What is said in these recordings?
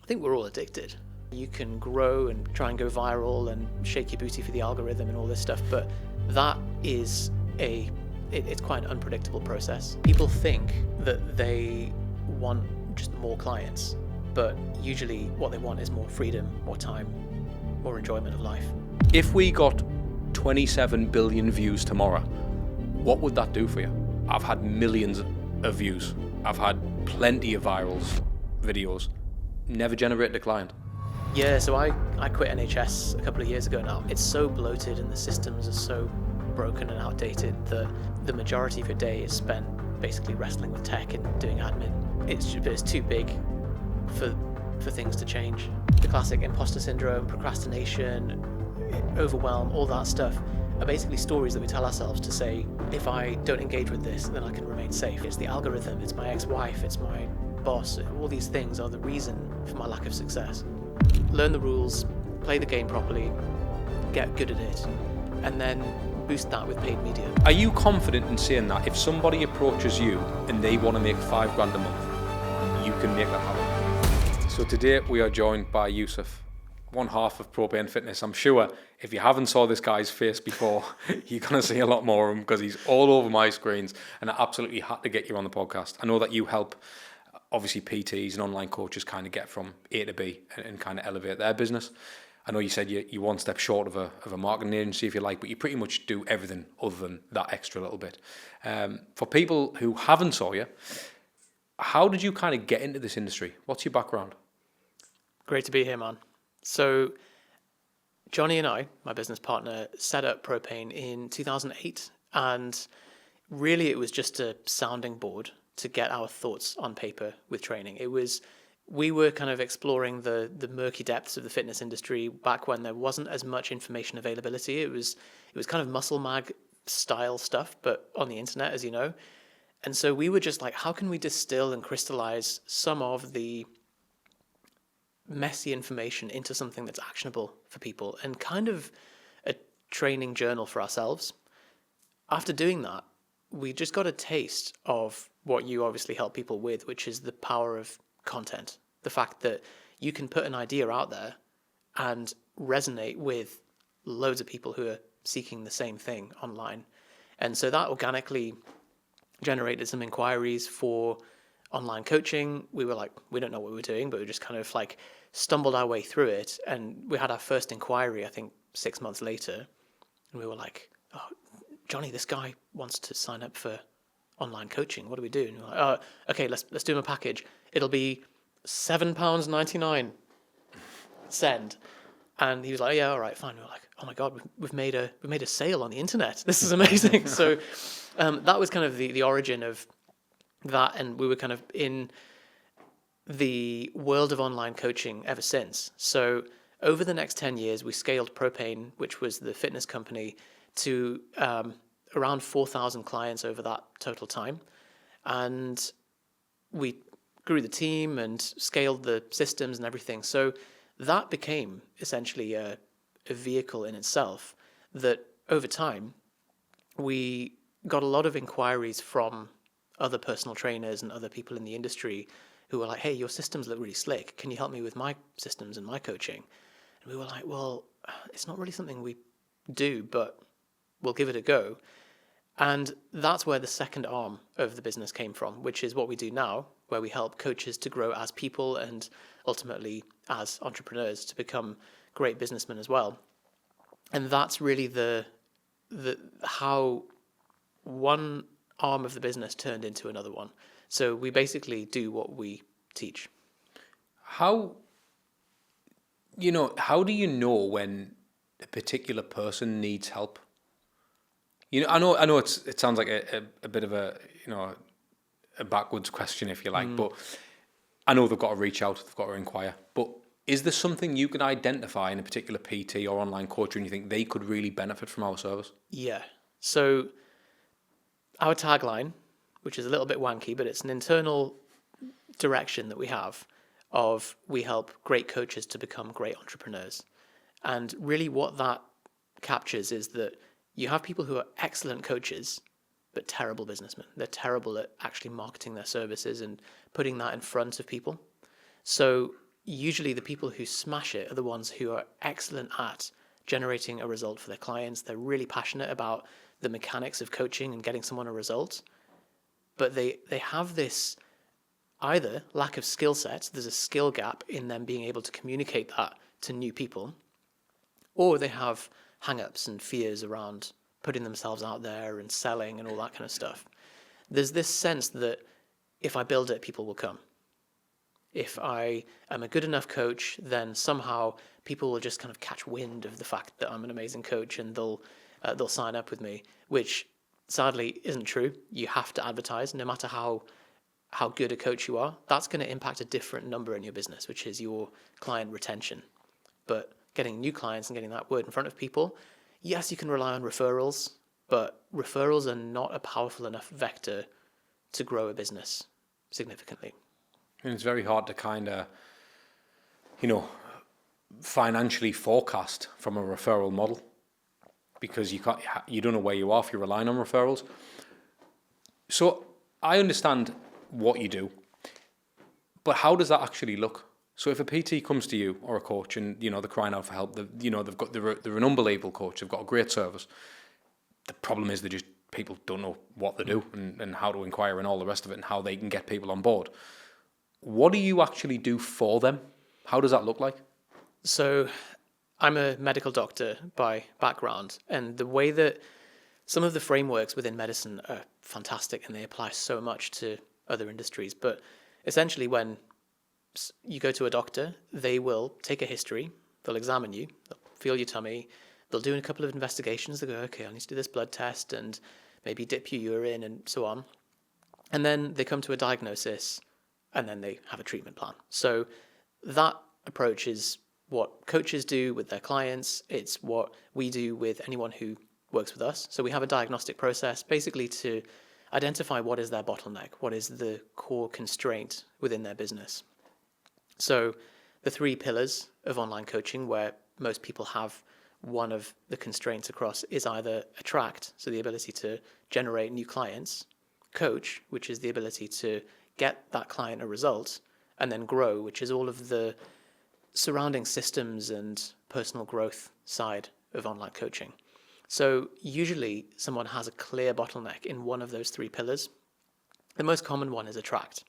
I think we're all addicted. You can grow and try and go viral and shake your booty for the algorithm and all this stuff, but that is it's quite an unpredictable process. People think that they want just more clients, but usually what they want is more freedom, more time, more enjoyment of life. If we got 27 billion views tomorrow, what would that do for you? I've had millions of views. I've had plenty of virals, videos, never generated a client. Yeah, so I quit NHS a couple of years ago now. It's so bloated and the systems are so broken and outdated that the majority of your day is spent basically wrestling with tech and doing admin. It's too big for things to change. The classic imposter syndrome, procrastination, overwhelm, all that stuff are basically stories that we tell ourselves to say, if I don't engage with this, then I can remain safe. It's the algorithm, it's my ex-wife, it's my boss. All these things are the reason for my lack of success. Learn the rules, play the game properly, get good at it, and then boost that with paid media. Are you confident in saying that if somebody approaches you and they want to make $5,000 a month, you can make that happen? So today we are joined by Yusef, one half of Propane Fitness. I'm sure if you haven't saw this guy's face before, you're going to see a lot more of him because he's all over my screens, and I absolutely had to get you on the podcast. I know that you help, obviously, PTs and online coaches kind of get from A to B and kind of elevate their business. I know you said you're one step short of a marketing agency, if you like, but you pretty much do everything other than that extra little bit. For people who haven't saw you, how did you kind of get into this industry? What's your background? Great to be here, man. So Jonny and I, my business partner, set up Propane in 2008, and really it was just a sounding board to get our thoughts on paper with training. We were kind of exploring the murky depths of the fitness industry back when there wasn't as much information availability. It was kind of muscle mag style stuff, but on the internet, as you know. And so we were just like, how can we distill and crystallize some of the messy information into something that's actionable for people, and kind of a training journal for ourselves. After doing that, we just got a taste of what you obviously help people with, which is the power of content. The fact that you can put an idea out there and resonate with loads of people who are seeking the same thing online. And so that organically generated some inquiries for online coaching. We were like, we don't know what we were doing, but we just kind of like stumbled our way through it. And we had our first inquiry, I think 6 months later. And we were like, oh, Jonny, this guy wants to sign up for online coaching. What do we do? And we were like, oh, okay, let's do him a package. It'll be £7.99. Send. And he was like, yeah, all right, fine. We were like, oh my God, we've made a sale on the internet. This is amazing. So that was kind of the origin of that, and we were kind of in the world of online coaching ever since. So over the next 10 years, we scaled Propane, which was the fitness company, to around 4,000 clients over that total time. And we grew the team and scaled the systems and everything. So that became essentially a vehicle in itself that over time, we got a lot of inquiries from other personal trainers and other people in the industry who were like, hey, your systems look really slick. Can you help me with my systems and my coaching? And we were like, well, it's not really something we do, but we'll give it a go. And that's where the second arm of the business came from, which is what we do now, where we help coaches to grow as people and ultimately as entrepreneurs to become great businessmen as well. And that's really the how one arm of the business turned into another one. So we basically do what we teach. How do you know when a particular person needs help? I know it sounds like a bit of a backwards question, if you like, but I know they've got to reach out, they've got to inquire. But is there something you can identify in a particular PT or online coach and you think they could really benefit from our service? Yeah. So our tagline, which is a little bit wanky, but it's an internal direction that we have of we help great coaches to become great entrepreneurs. And really what that captures is that you have people who are excellent coaches, but terrible businessmen. They're terrible at actually marketing their services and putting that in front of people. So usually the people who smash it are the ones who are excellent at generating a result for their clients. They're really passionate about the mechanics of coaching and getting someone a result, but they have this either lack of skill set, there's a skill gap in them being able to communicate that to new people, or they have hang-ups and fears around putting themselves out there and selling and all that kind of stuff. There's this sense that if I build it, people will come. If I am a good enough coach, then somehow people will just kind of catch wind of the fact that I'm an amazing coach and they'll sign up with me, which sadly isn't true. You have to advertise, no matter how good a coach you are. That's going to impact a different number in your business, which is your client retention. But getting new clients and getting that word in front of people, yes, you can rely on referrals, but referrals are not a powerful enough vector to grow a business significantly. And it's very hard to kind of, financially forecast from a referral model, because you don't know where you are if you're relying on referrals. So I understand what you do, but how does that actually look? So if a PT comes to you or a coach and they're crying out for help, they're an unbelievable coach, they've got a great service. The problem is people don't know what to do and how to inquire and all the rest of it and how they can get people on board. What do you actually do for them? How does that look like? So I'm a medical doctor by background, and the way that some of the frameworks within medicine are fantastic and they apply so much to other industries. But essentially, when you go to a doctor, they will take a history, they'll examine you, they'll feel your tummy, they'll do a couple of investigations, they'll go, okay, I need to do this blood test and maybe dip your urine and so on. And then they come to a diagnosis and then they have a treatment plan. So that approach is what coaches do with their clients. It's what we do with anyone who works with us. So we have a diagnostic process basically to identify what is their bottleneck, what is the core constraint within their business. So the 3 pillars of online coaching, where most people have one of the constraints across, is either attract, so the ability to generate new clients, coach, which is the ability to get that client a result, and then grow, which is all of the surrounding systems and personal growth side of online coaching. So usually someone has a clear bottleneck in one of those 3 pillars. The most common one is attract.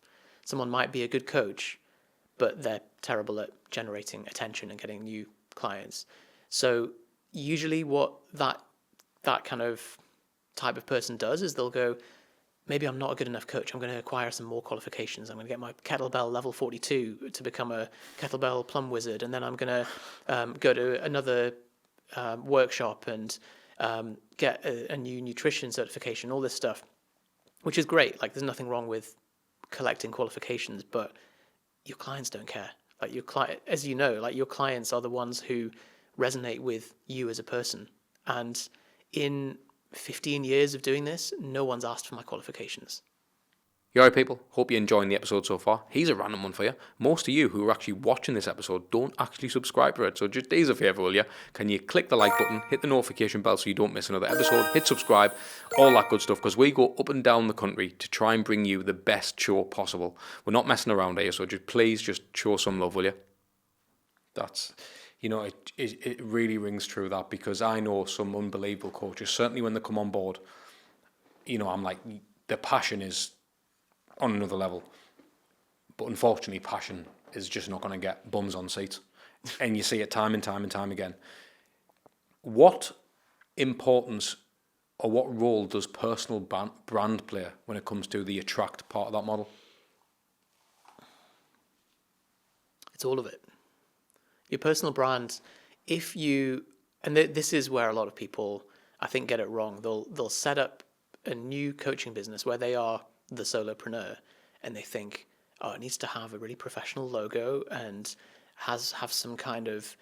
Someone might be a good coach, but they're terrible at generating attention and getting new clients. So usually what that kind of type of person does is they'll go, maybe I'm not a good enough coach. I'm going to acquire some more qualifications. I'm going to get my kettlebell level 42 to become a kettlebell plum wizard. And then I'm going to go to another workshop and get a new nutrition certification, all this stuff, which is great. Like, there's nothing wrong with collecting qualifications, but your clients don't care. Like, your client, as you know, like, your clients are the ones who resonate with you as a person. And in 15 years of doing this, no one's asked for my qualifications. You alright, people? Hope you're enjoying the episode so far. Here's a random one for you. Most of you who are actually watching this episode don't actually subscribe to it. So just do us a favour, will you? Can you click the like button, hit the notification bell so you don't miss another episode, hit subscribe, all that good stuff, because we go up and down the country to try and bring you the best show possible. We're not messing around here, so please just show some love, will you? That's, it really rings true, that, because I know some unbelievable coaches, certainly when they come on board, I'm like, the passion is on another level, but unfortunately passion is just not going to get bums on seats, and you see it time and time and time again. What importance or what role does personal brand play when it comes to the attract part of that model? It's all of it. Your personal brand, this is where a lot of people, I think, get it wrong. They'll set up a new coaching business where they are the solopreneur, and they think, oh, it needs to have a really professional logo and have some kind of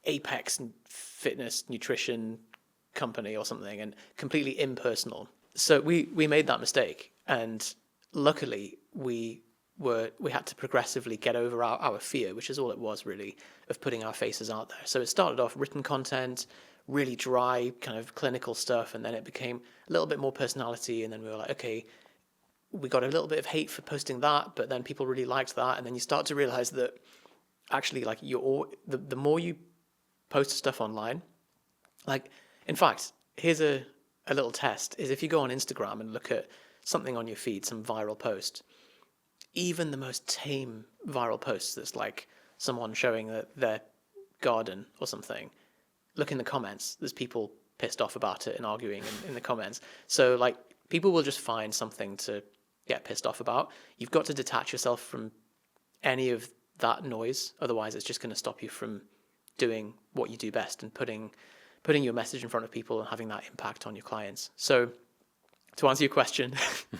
apex fitness nutrition company or something, and completely impersonal. So we made that mistake, and luckily we had to progressively get over our fear, which is all it was really, of putting our faces out there. So it started off written content, really dry kind of clinical stuff, and then it became a little bit more personality, and then we were like, okay, we got a little bit of hate for posting that, but then people really liked that, and then you start to realize that actually, like, the more you post stuff online, like, in fact, here's a little test, is if you go on Instagram and look at something on your feed, some viral post, even the most tame viral posts that's like someone showing their garden or something, look in the comments, there's people pissed off about it and arguing in the comments. So, like, people will just find something to get pissed off about. You've got to detach yourself from any of that noise, otherwise it's just going to stop you from doing what you do best and putting your message in front of people and having that impact on your clients. So, to answer your question,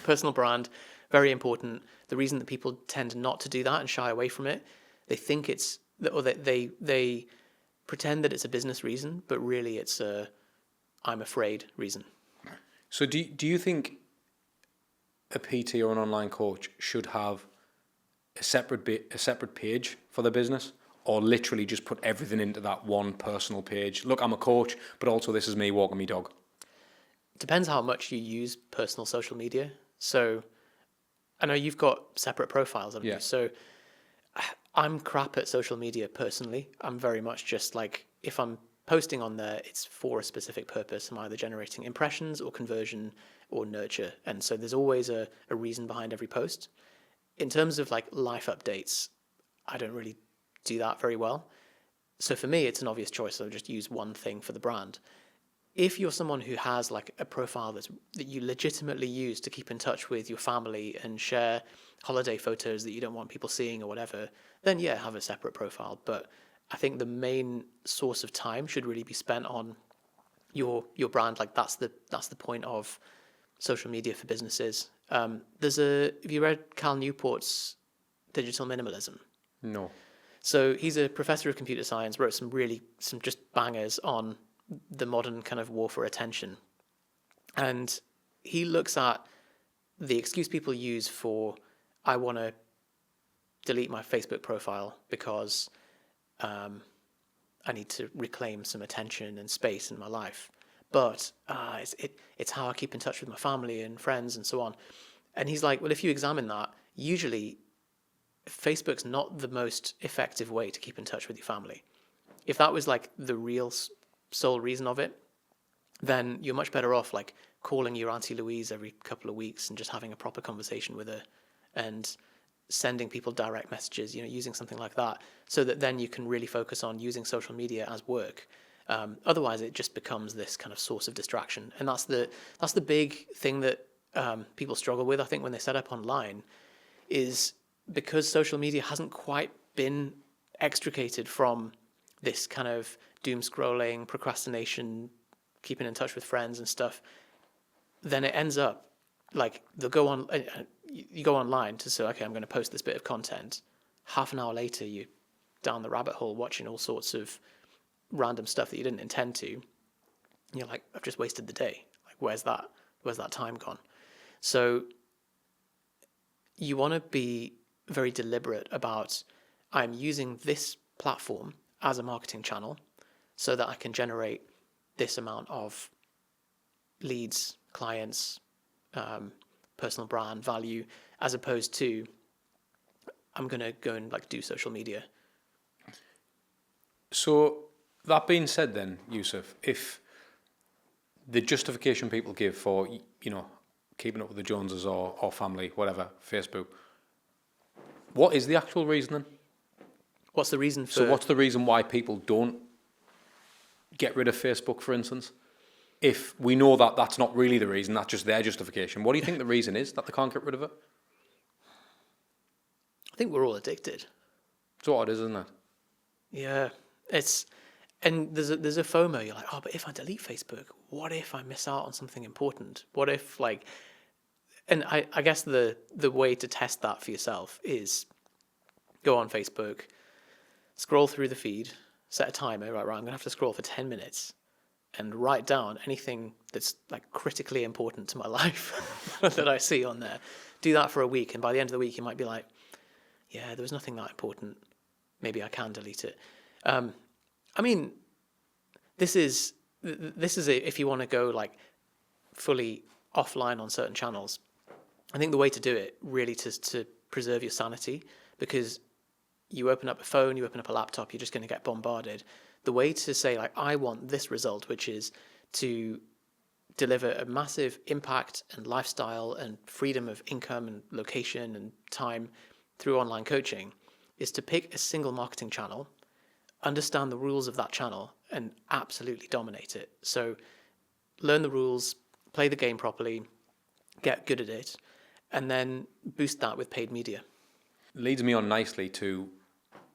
personal brand, very important. The reason that people tend not to do that and shy away from it, they think it's, or they pretend that it's a business reason, but really it's a I'm afraid reason. So do you think a PT or an online coach should have a separate page for the business, or literally just put everything into that one personal page? Look, I'm a coach, but also this is me walking my dog. It depends how much you use personal social media. So I know you've got separate profiles, haven't you? So I'm crap at social media personally. I'm very much just like, if I'm posting on there, it's for a specific purpose. I'm either generating impressions or conversion or nurture. And so there's always a reason behind every post. In terms of like life updates, I don't really do that very well. So for me, it's an obvious choice. So just use one thing for the brand. If you're someone who has like a profile that you legitimately use to keep in touch with your family and share holiday photos that you don't want people seeing or whatever, then yeah, have a separate profile. But I think the main source of time should really be spent on your brand. Like that's the point of social media for businesses. Have you read Cal Newport's Digital Minimalism? No. So he's a professor of computer science, wrote some just bangers on the modern kind of war for attention. And he looks at the excuse people use for, I want to delete my Facebook profile because I need to reclaim some attention and space in my life. But it's how I keep in touch with my family and friends and so on. And he's like, well, if you examine that, usually Facebook's not the most effective way to keep in touch with your family. If that was like the real sole reason of it, then you're much better off like calling your Auntie Louise every couple of weeks and just having a proper conversation with her and sending people direct messages, using something like that, so that then you can really focus on using social media as work. Otherwise, it just becomes this kind of source of distraction. And that's the big thing that people struggle with, I think, when they set up online, is because social media hasn't quite been extricated from this kind of doom scrolling, procrastination, keeping in touch with friends and stuff, then it ends up like you go online to say, okay, I'm going to post this bit of content. Half an hour later, you're down the rabbit hole watching all sorts of random stuff that you didn't intend to. And you're like, I've just wasted the day. Like, where's that time gone? So you want to be very deliberate about, I'm using this platform as a marketing channel so that I can generate this amount of leads, clients, personal brand value, as opposed to I'm going to go and like do social media. So that being said then, Yusef, if the justification people give for, keeping up with the Joneses or family, whatever, Facebook, what is the actual reason then? What's the reason for... So what's the reason why people don't get rid of Facebook, for instance? If we know that that's not really the reason, that's just their justification, what do you think the reason is that they can't get rid of it? I think we're all addicted. That's what it is, isn't it? Yeah. And there's a FOMO. You're like, oh, but if I delete Facebook, what if I miss out on something important? What if and I guess the way to test that for yourself is go on Facebook, scroll through the feed, set a timer, right, I'm going to have to scroll for 10 minutes and write down anything that's like critically important to my life that I see on there. Do that for a week. And by the end of the week, you might be like, yeah, there was nothing that important. Maybe I can delete it. I mean, this is if you want to go like fully offline on certain channels. I think the way to do it really to preserve your sanity, because you open up a phone, you open up a laptop, you're just going to get bombarded. The way to say, like, I want this result, which is to deliver a massive impact and lifestyle and freedom of income and location and time through online coaching, is to pick a single marketing channel, understand the rules of that channel, and absolutely dominate it. So learn the rules, play the game properly, get good at it, and then boost that with paid media. Leads me on nicely to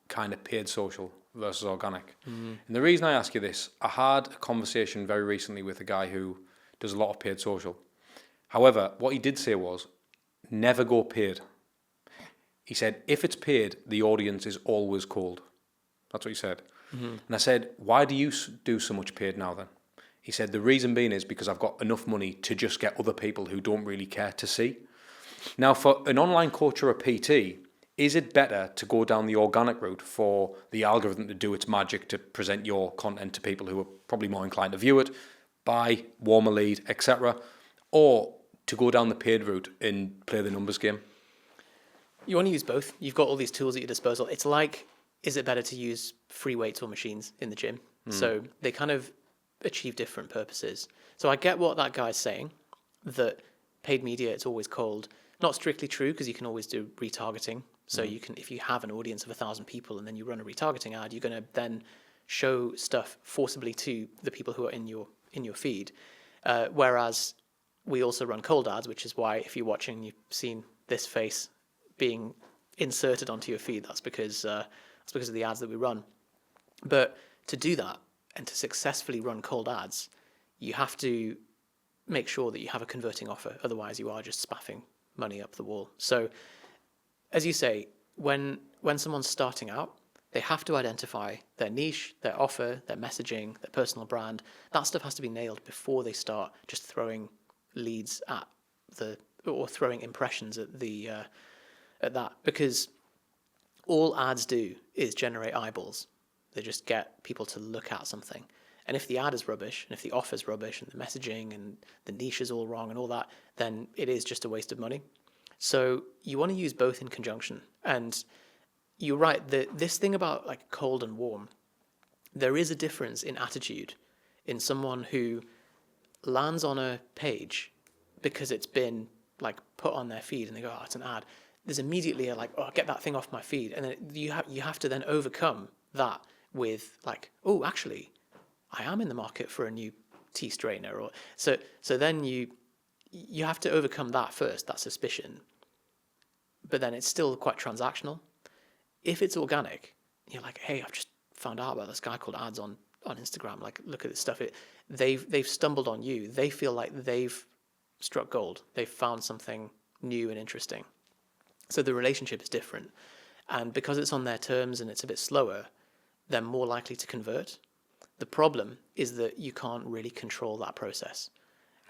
kind of paid social versus organic. And the reason I ask you this, I had a conversation very recently with a guy who does a lot of paid social. However, what he did say was, never go paid. He said, if it's paid, the audience is always cold. That's what he said. And I said, why do you do so much paid now then? He said, the reason being is because I've got enough money to just get other people who don't really care to see. Now, for an online coach or a PT, is it better to go down the organic route for the algorithm to do its magic to present your content to people who are probably more inclined to view it, buy, warm a lead, etc., or to go down the paid route and play the numbers game? You want to use both. You've got all these tools at your disposal. It's like, is it better to use free weights or machines in the gym? So they kind of achieve different purposes. So I get what that guy's saying, that paid media, it's always cold. Not strictly true, because you can always do retargeting. So you can, if you have an audience of 1,000 people and then you run a retargeting ad, you're going to then show stuff forcibly to the people who are in your feed. Whereas we also run cold ads, which is why if you're watching, you've seen this face being inserted onto your feed. That's because of the ads that we run. But to do that and to successfully run cold ads, you have to make sure that you have a converting offer. Otherwise, you are just spaffing money up the wall. So, as you say, when someone's starting out, they have to identify their niche, their offer, their messaging, their personal brand. That stuff has to be nailed before they start just throwing leads or throwing impressions at that, because all ads do is generate eyeballs. They just get people to look at something. And if the ad is rubbish, and if the offer's rubbish, and the messaging and the niche is all wrong and all that, then it is just a waste of money. So you want to use both in conjunction. And you're right, this thing about like cold and warm, there is a difference in attitude in someone who lands on a page because it's been like put on their feed and they go, oh, it's an ad. There's immediately like, oh, get that thing off my feed. And then you have to then overcome that with like, oh, actually, I am in the market for a new tea strainer. Or so then you have to overcome that first, that suspicion. But then it's still quite transactional. If it's organic, you're like, hey, I've just found out about this guy called Ads on Instagram. Like, look at this stuff. They've stumbled on you. They feel like they've struck gold. They've found something new and interesting. So the relationship is different. And because it's on their terms and it's a bit slower, they're more likely to convert. The problem is that you can't really control that process.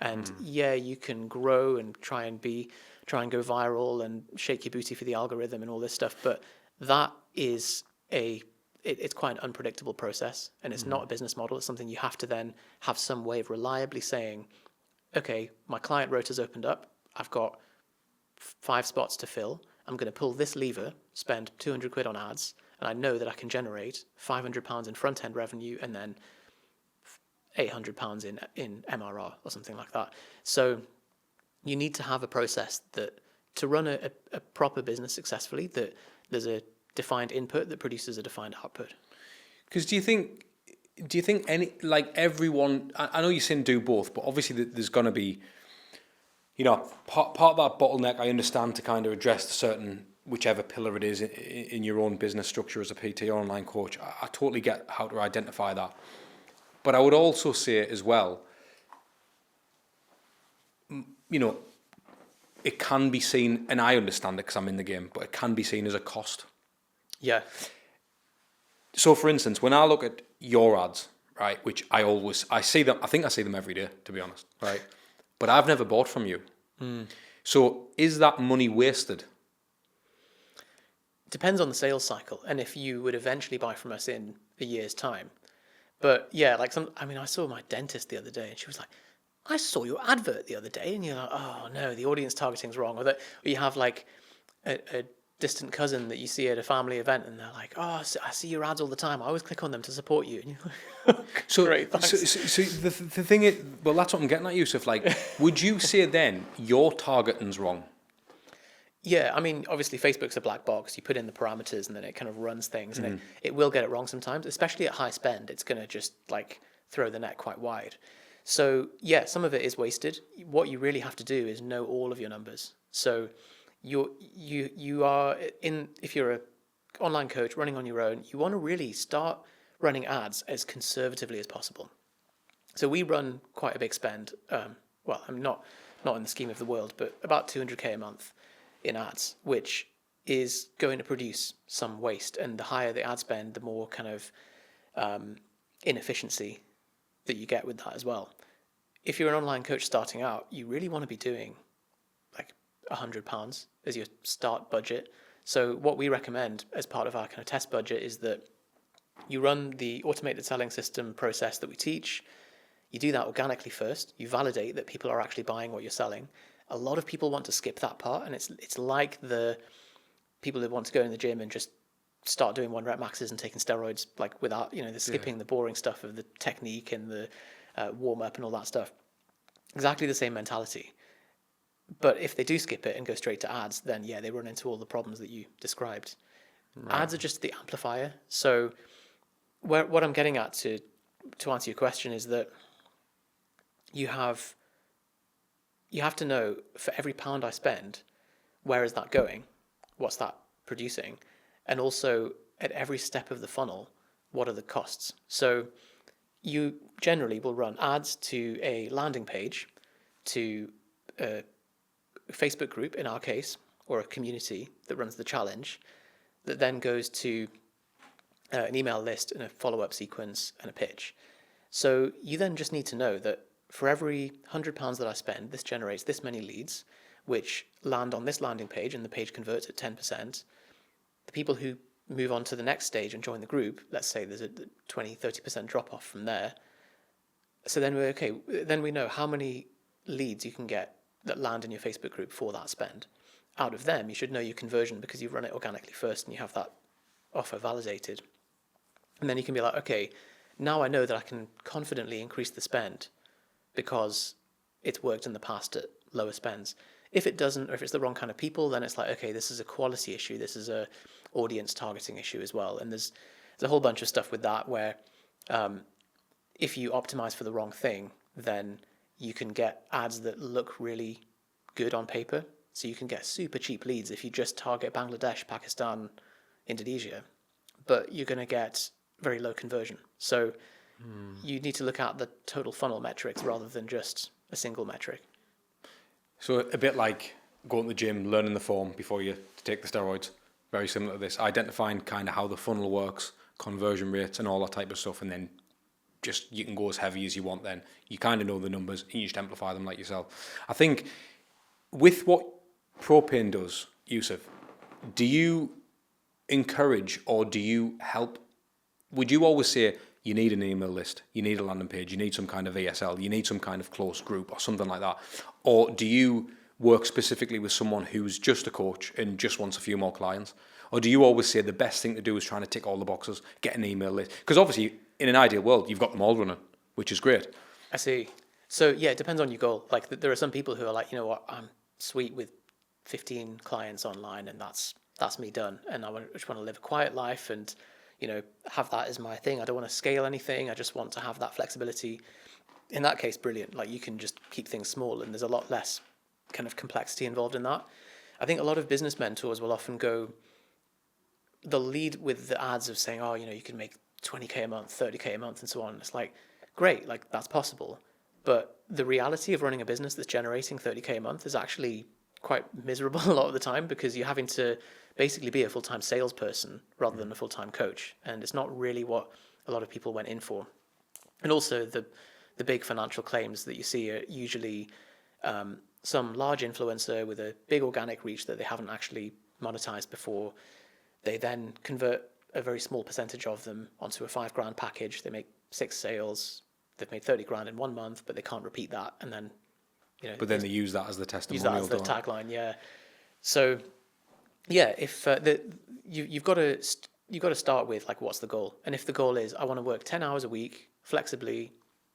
And yeah, you can grow and try and go viral and shake your booty for the algorithm and all this stuff, but that is it's quite an unpredictable process, and it's not a business model. It's something you have to then have some way of reliably saying, okay, my client rota's opened up. I've got 5 spots to fill. I'm going to pull this lever, spend 200 quid on ads, and I know that I can generate £500 in front end revenue and then £800 in MRR or something like that. So you need to have a process that to run a proper business successfully, that there's a defined input that produces a defined output. Because do you think any, like everyone, I know you're saying do both, but obviously there's going to be, part of that bottleneck I understand to kind of address certain, whichever pillar it is in your own business structure as a PT or online coach. I totally get how to identify that. But I would also say as well, it can be seen, and I understand it because I'm in the game, but it can be seen as a cost. Yeah. So for instance, when I look at your ads, right, which I see them, I think I see them every day, to be honest, right? But I've never bought from you. So is that money wasted? Depends on the sales cycle and if you would eventually buy from us in a year's time. But yeah, I saw my dentist the other day and she was like, I saw your advert the other day, and you're like, oh no, the audience targeting's wrong. Or you have like a distant cousin that you see at a family event, and they're like, "Oh, I see your ads all the time. I always click on them to support you." And you're like, So, great, thanks. so the thing is, well, that's what I'm getting at, Yusuf. Like, would you say then your targeting's wrong? Yeah, I mean, obviously Facebook's a black box. You put in the parameters and then it kind of runs things, and it will get it wrong sometimes, especially at high spend. It's going to just like throw the net quite wide. So yeah, some of it is wasted. What you really have to do is know all of your numbers. So you are in, if you're a online coach running on your own, you want to really start running ads as conservatively as possible. So we run quite a big spend. Well, I'm not in the scheme of the world, but about 200k a month in ads, which is going to produce some waste. And the higher the ad spend, the more kind of inefficiency that you get with that as well. If you're an online coach starting out, you really want to be doing like £100 as your start budget. So what we recommend as part of our kind of test budget is that you run the automated selling system process that we teach. You do that organically first. You validate that people are actually buying what you're selling. A lot of people want to skip that part, and it's like the people that want to go in the gym and just start doing 1 rep maxes and taking steroids, like without, the skipping the boring stuff of the technique and the warm up and all that stuff. Exactly the same mentality. But if they do skip it and go straight to ads, then yeah, they run into all the problems that you described. Right. Ads are just the amplifier. So what I'm getting at to answer your question is that you have to know, for every pound I spend, where is that going? What's that producing? And also at every step of the funnel, what are the costs? So you generally will run ads to a landing page, to a Facebook group in our case, or a community that runs the challenge, that then goes to an email list and a follow-up sequence and a pitch. So you then just need to know that for every £100 that I spend, this generates this many leads, which land on this landing page, and the page converts at 10%. The people who move on to the next stage and join the group, let's say there's a 20-30% drop off from there. So then then we know how many leads you can get that land in your Facebook group for that spend. Out of them, you should know your conversion because you've run it organically first and you have that offer validated. And then you can be like, okay, now I know that I can confidently increase the spend because it's worked in the past at lower spends. If it doesn't, or if it's the wrong kind of people, then it's like, okay, this is a quality issue. This is a audience targeting issue as well. And there's a whole bunch of stuff with that where if you optimize for the wrong thing, then you can get ads that look really good on paper. So you can get super cheap leads if you just target Bangladesh, Pakistan, Indonesia, but you're going to get very low conversion. So you need to look at the total funnel metrics rather than just a single metric. So a bit like going to the gym, learning the form before you take the steroids. Very similar to this, identifying kind of how the funnel works, conversion rates and all that type of stuff, and then just you can go as heavy as you want then. You kind of know the numbers and you just amplify them like yourself. I think with what Propane does, Yusuf, do you encourage or do you help? Would you always say you need an email list, you need a landing page, you need some kind of ESL, you need some kind of close group or something like that? Or do you work specifically with someone who's just a coach and just wants a few more clients? Or do you always say the best thing to do is trying to tick all the boxes, get an email list? Because obviously, in an ideal world, you've got them all running, which is great. I see. So yeah, it depends on your goal. Like there are some people who are like, you know what, I'm sweet with 15 clients online and that's me done. And I just want to live a quiet life and, have that as my thing. I don't want to scale anything. I just want to have that flexibility. In that case, brilliant. Like you can just keep things small and there's a lot less kind of complexity involved in that. I think a lot of business mentors will often they'll lead with the ads of saying, you can make 20k a month, 30k a month and so on. It's like, great, like that's possible. But the reality of running a business that's generating 30k a month is actually quite miserable a lot of the time because you're having to basically be a full-time salesperson rather than a full-time coach. And it's not really what a lot of people went in for. And also the big financial claims that you see are usually some large influencer with a big organic reach that they haven't actually monetized before. They then convert a very small percentage of them onto a $5,000 package. They make 6 sales. They've made 30 grand in 1 month, but they can't repeat that. And then, But then they use that as the testimonial. Use that as the tagline, yeah. So Yeah, if you've got to start with like what's the goal, and if the goal is I want to work 10 hours a week flexibly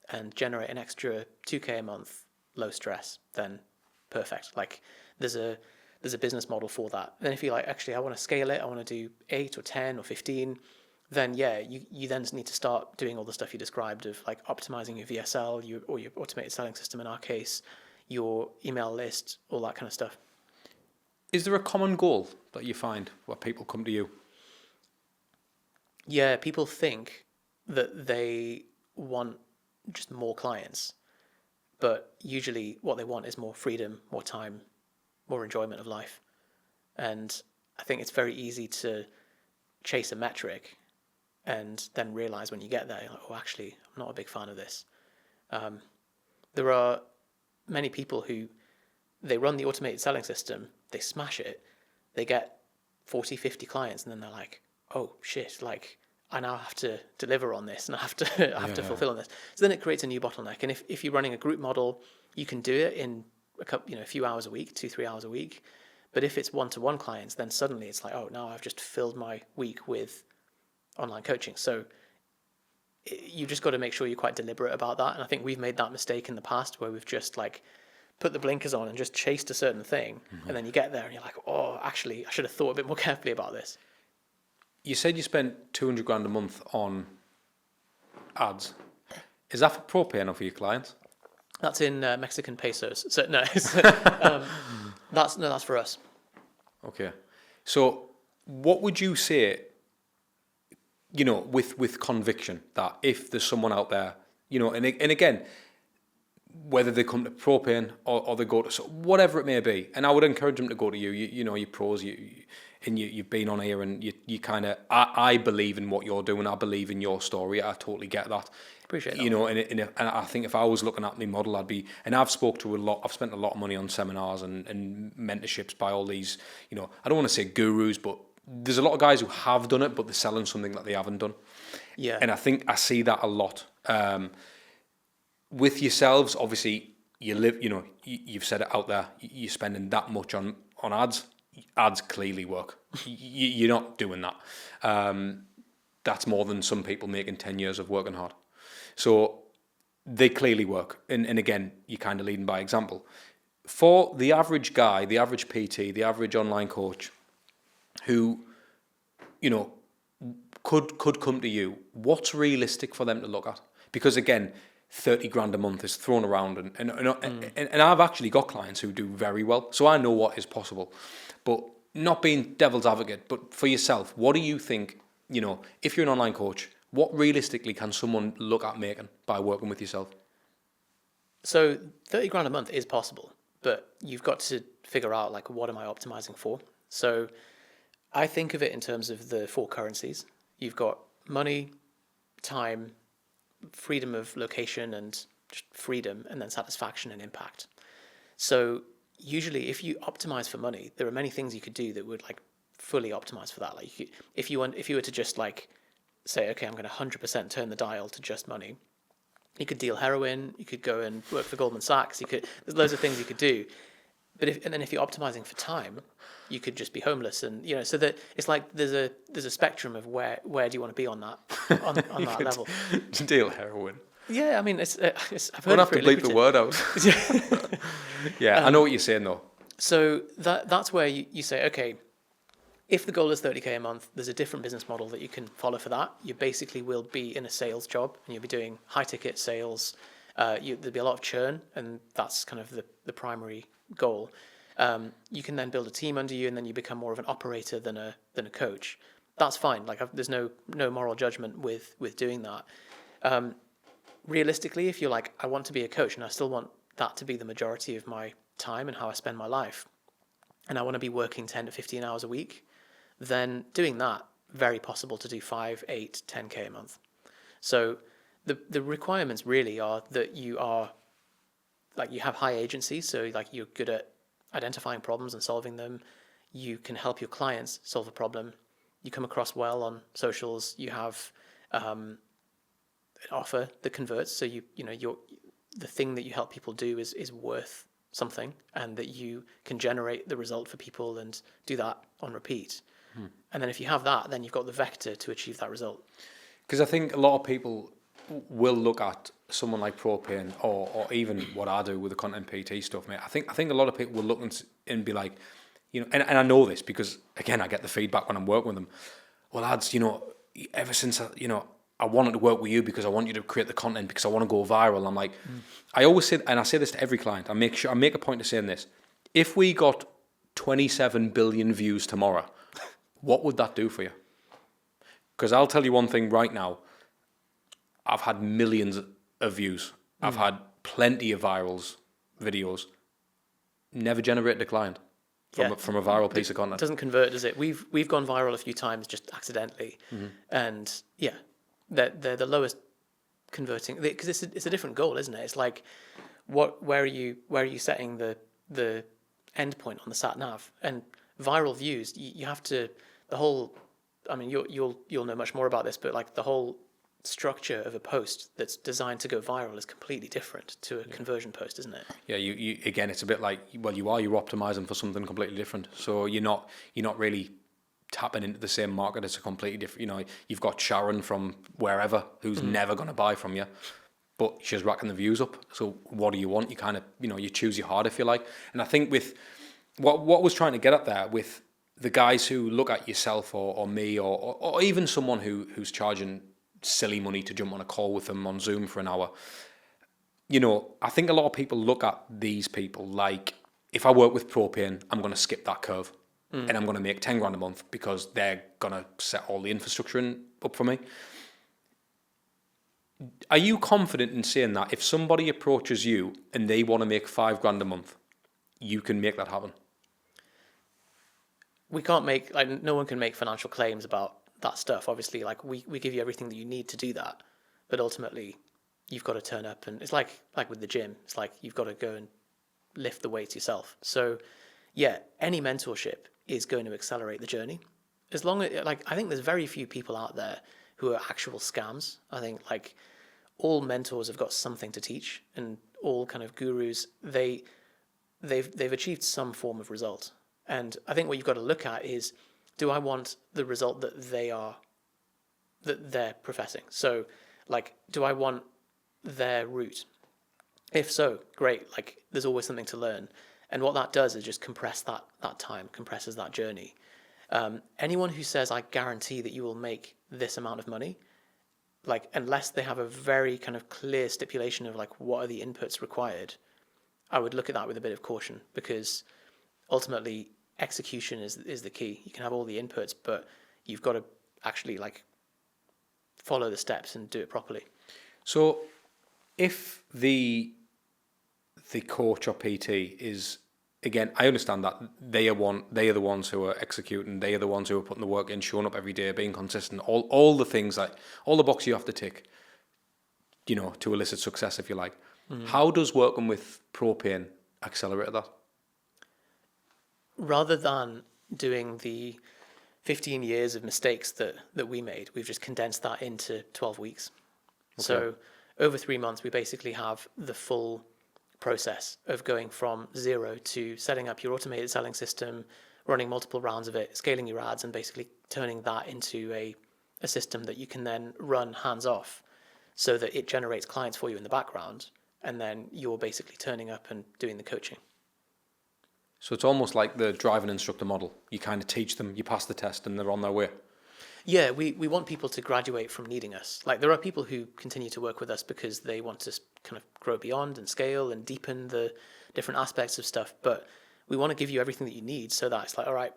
and generate an extra 2K a month, low stress, then perfect. Like there's a business model for that. Then if you're like actually I want to scale it, I want to do 8 or 10 or 15, then yeah, you then need to start doing all the stuff you described of like optimizing your VSL, or your automated selling system in our case, your email list, all that kind of stuff. Is there a common goal that you find where people come to you? Yeah, people think that they want just more clients, but usually what they want is more freedom, more time, more enjoyment of life. And I think it's very easy to chase a metric and then realize when you get there, like, oh, actually, I'm not a big fan of this. There are many people who they run the automated selling system, they smash it, they get 40, 50 clients, and then they're like, oh shit, like I now have to deliver on this and I have to fulfill on this. So then it creates a new bottleneck. And if you're running a group model, you can do it in a few hours a week, 2-3 hours a week. But if it's one-to-one clients, then suddenly it's like, oh, now I've just filled my week with online coaching. So you just got to make sure you're quite deliberate about that. And I think we've made that mistake in the past where we've just like put the blinkers on and just chased a certain thing. Mm-hmm. And then you get there and you're like, oh, actually, I should have thought a bit more carefully about this. You said you spent 200 grand a month on ads. Is that for Propane or for your clients? That's in Mexican pesos. So no, that's for us. Okay. So what would you say, with conviction, that if there's someone out there, and again, whether they come to Propane or they go to whatever it may be, and I would encourage them to go to you. You're pros, you've been on here, and you kind of, I believe in what you're doing. I believe in your story. I totally get that. Appreciate that. And I think if I was looking at my model, and I've spoke to I've spent a lot of money on seminars and mentorships by all these, I don't want to say gurus, but there's a lot of guys who have done it, but they're selling something that they haven't done. Yeah. And I think I see that a lot. With yourselves, obviously, you live, you've said it out there, you're spending that much on ads. Ads clearly work. You're not doing that. That's more than some people making 10 years of working hard. So they clearly work. And again, you're kind of leading by example. For the average guy, the average PT, the average online coach who, could come to you, what's realistic for them to look at? Because again, 30 grand a month is thrown around, and I've actually got clients who do very well, so I know what is possible. But not being devil's advocate, but for yourself, what do you think, if you're an online coach, what realistically can someone look at making by working with yourself? So 30 grand a month is possible, but you've got to figure out, like, what am I optimizing for? So I think of it in terms of the 4 currencies. You've got money, time, freedom of location, and just freedom, and then satisfaction and impact. So usually if you optimize for money, there are many things you could do that would like fully optimize for that. Like if you were to just like say, okay, I'm going to 100% turn the dial to just money, you could deal heroin, you could go and work for Goldman Sachs, there's loads of things you could do. But if you're optimizing for time, you could just be homeless, and so that it's like there's a spectrum of where do you want to be on that on that level. Deal heroin. Yeah, I mean it's I've heard don't have to bleep the word out. Yeah, I know what you're saying though. So that's where you say, okay, if the goal is 30k a month, there's a different business model that you can follow for that. You basically will be in a sales job, and you'll be doing high ticket sales. There'll be a lot of churn, and that's kind of the primary goal. You can then build a team under you, and then you become more of an operator than a coach. That's fine. Like there's no moral judgment with doing that. Realistically, if you're like, I want to be a coach, and I still want that to be the majority of my time and how I spend my life, and I want to be working 10 to 15 hours a week, then doing that, very possible to do 5, 8, 10k a month. So the requirements really are that you are like you have high agency, so like you're good at identifying problems and solving them. You can help your clients solve a problem. You come across well on socials. You have an offer that converts. So the thing that you help people do is worth something and that you can generate the result for people and do that on repeat. And then if you have that, then you've got the vector to achieve that result. Because I think a lot of people will look at someone like Propane or even what I do with the content PT stuff, mate. I think a lot of people will look and be like, you know, and I know this because, again, I get the feedback when I'm working with them. Well, lads, you know, ever since, I wanted to work with you because I want you to create the content because I want to go viral. I'm like, I always say, and I say this to every client, I make a point of saying this. If we got 27 billion views tomorrow, what would that do for you? Because I'll tell you one thing right now. I've had millions of views. I've had plenty of videos. Never generated a client from a viral piece of content. It doesn't convert, does it? We've gone viral a few times just accidentally. And yeah, they're the lowest converting, because it's a different goal, isn't it? It's like, where are you setting the end point on the sat nav? And viral views, you have to, the whole, I mean, you'll know much more about this, but like the whole structure of a post that's designed to go viral is completely different to a conversion post, isn't it? Yeah, you again, it's a bit like, well, you're optimizing for something completely different. So you're not really tapping into the same market. It's a completely different, you know, you've got Sharon from wherever who's never going to buy from you, but she's racking the views up. So what do you want? You kind of, you know, you choose your heart, if you like. And I think with what was trying to get at there with the guys who look at yourself or me or even someone who's charging silly money to jump on a call with them on Zoom for an hour, you know, I think a lot of people look at these people like, if I work with Propane, I'm going to skip that curve and I'm going to make 10 grand a month because they're going to set all the infrastructure up for me. Are you confident in saying that if somebody approaches you and they want to make 5 grand a month, you can make that happen? We can't make, like, no one can make financial claims about that stuff. Obviously, like, we give you everything that you need to do that, but ultimately you've got to turn up, and it's like with the gym, it's like you've got to go and lift the weights yourself. So yeah, any mentorship is going to accelerate the journey. As long as, like, I think there's very few people out there who are actual scams. I think like all mentors have got something to teach, and all kind of gurus, they've achieved some form of result. And I think what you've got to look at is, do I want the result that they're professing? So like, do I want their route? If so, great. Like, there's always something to learn. And what that does is just compress that time, compresses that journey. Anyone who says, I guarantee that you will make this amount of money, like, unless they have a very kind of clear stipulation of like, what are the inputs required, I would look at that with a bit of caution, because ultimately execution is the key. You can have all the inputs, but you've got to actually like follow the steps and do it properly. So if the coach or PT is, again, I understand that they are the ones who are executing, they are the ones who are putting the work in, showing up every day, being consistent, all the things, like all the boxes you have to tick, you know, to elicit success, if you like. How does working with Propane accelerate that? Rather than doing the 15 years of mistakes that we made, we've just condensed that into 12 weeks. Okay. So over 3 months, we basically have the full process of going from zero to setting up your automated selling system, running multiple rounds of it, scaling your ads, and basically turning that into a system that you can then run hands off, so that it generates clients for you in the background, and then you're basically turning up and doing the coaching. So it's almost like the driving instructor model. You kind of teach them, you pass the test, and they're on their way. Yeah, we want people to graduate from needing us. Like, there are people who continue to work with us because they want to kind of grow beyond and scale and deepen the different aspects of stuff. But we want to give you everything that you need, so that it's like, all right,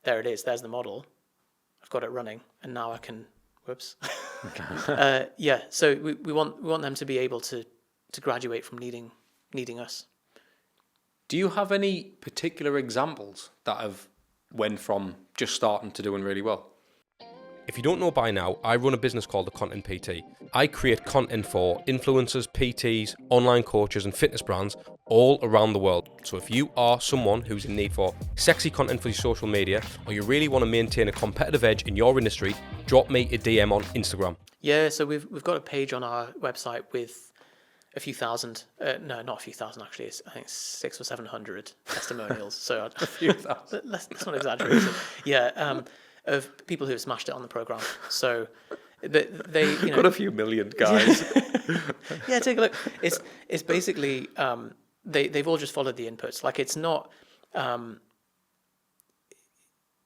there it is. There's the model. I've got it running, and now I can. Whoops. Yeah. So we want them to be able to graduate from needing us. Do you have any particular examples that have went from just starting to doing really well? If you don't know by now, I run a business called The Content PT. I create content for influencers, PTs, online coaches and fitness brands all around the world. So if you are someone who's in need for sexy content for your social media, or you really want to maintain a competitive edge in your industry, drop me a DM on Instagram. Yeah, so we've got a page on our website with a few thousand, no, not a few thousand actually, I think 600 or 700 testimonials. So A few thousand. let's not exaggerate. Yeah, of people who have smashed it on the program. So they Got a few million guys. Yeah, take a look. It's basically they've all just followed the inputs. Like it's not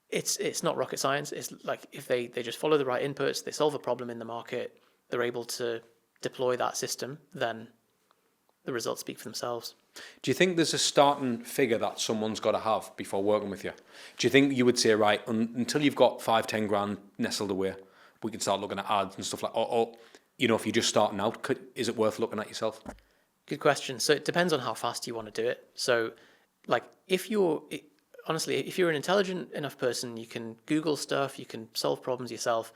it's not rocket science. It's like if they just follow the right inputs, they solve a problem in the market, they're able to deploy that system, then the results speak for themselves. Do you think there's a starting figure that someone's got to have before working with you? Do you think you would say, right, until you've got 5-10 grand nestled away, we can start looking at ads and stuff like, or you know, if you're just starting out, is it worth looking at yourself? Good question. So it depends on how fast you want to do it. So like honestly, if you're an intelligent enough person, you can Google stuff, you can solve problems yourself,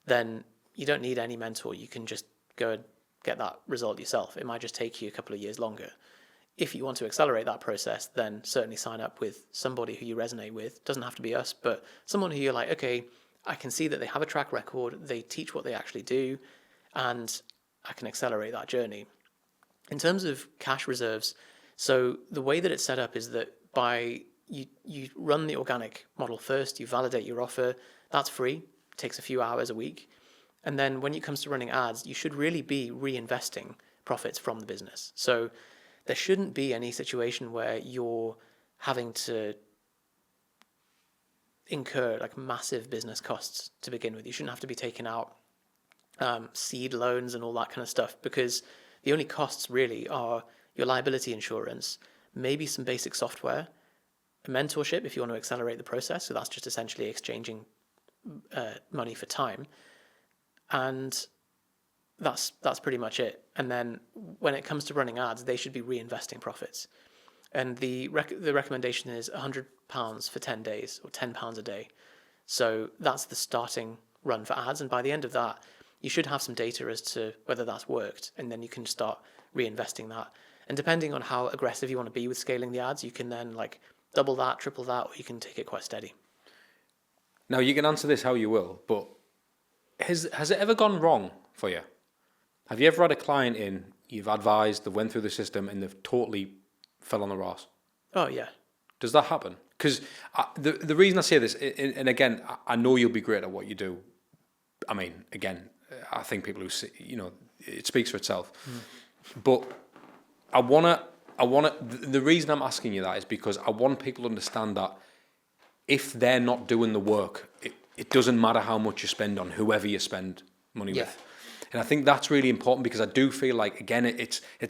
then you don't need any mentor. You can just go and get that result yourself. It might just take you a couple of years longer. If you want to accelerate that process, then certainly sign up with somebody who you resonate with. Doesn't have to be us, but someone who you're like, okay, I can see that they have a track record, they teach what they actually do, and I can accelerate that journey. In terms of cash reserves, so the way that it's set up is that you run the organic model first, you validate your offer, that's free, takes a few hours a week. And then when it comes to running ads, you should really be reinvesting profits from the business. So there shouldn't be any situation where you're having to incur like massive business costs to begin with. You shouldn't have to be taking out seed loans and all that kind of stuff, because the only costs really are your liability insurance, maybe some basic software, a mentorship if you want to accelerate the process. So that's just essentially exchanging money for time. And that's pretty much it. And then when it comes to running ads, they should be reinvesting profits. And the recommendation is £100 for 10 days or £10 a day. So that's the starting run for ads. And by the end of that, you should have some data as to whether that's worked. And then you can start reinvesting that. And depending on how aggressive you want to be with scaling the ads, you can then like double that, triple that, or you can take it quite steady. Now, you can answer this how you will, but has it ever gone wrong for you? Have you ever had a client in, you've advised, they went through the system and they've totally fell on their arse? Oh, yeah. Does that happen? Because the reason I say this, and again, I know you'll be great at what you do. I mean, again, I think people who see, you know, it speaks for itself. But I want to, the reason I'm asking you that is because I want people to understand that if they're not doing the work, it doesn't matter how much you spend on whoever you spend money with. And I think that's really important, because I do feel like, again,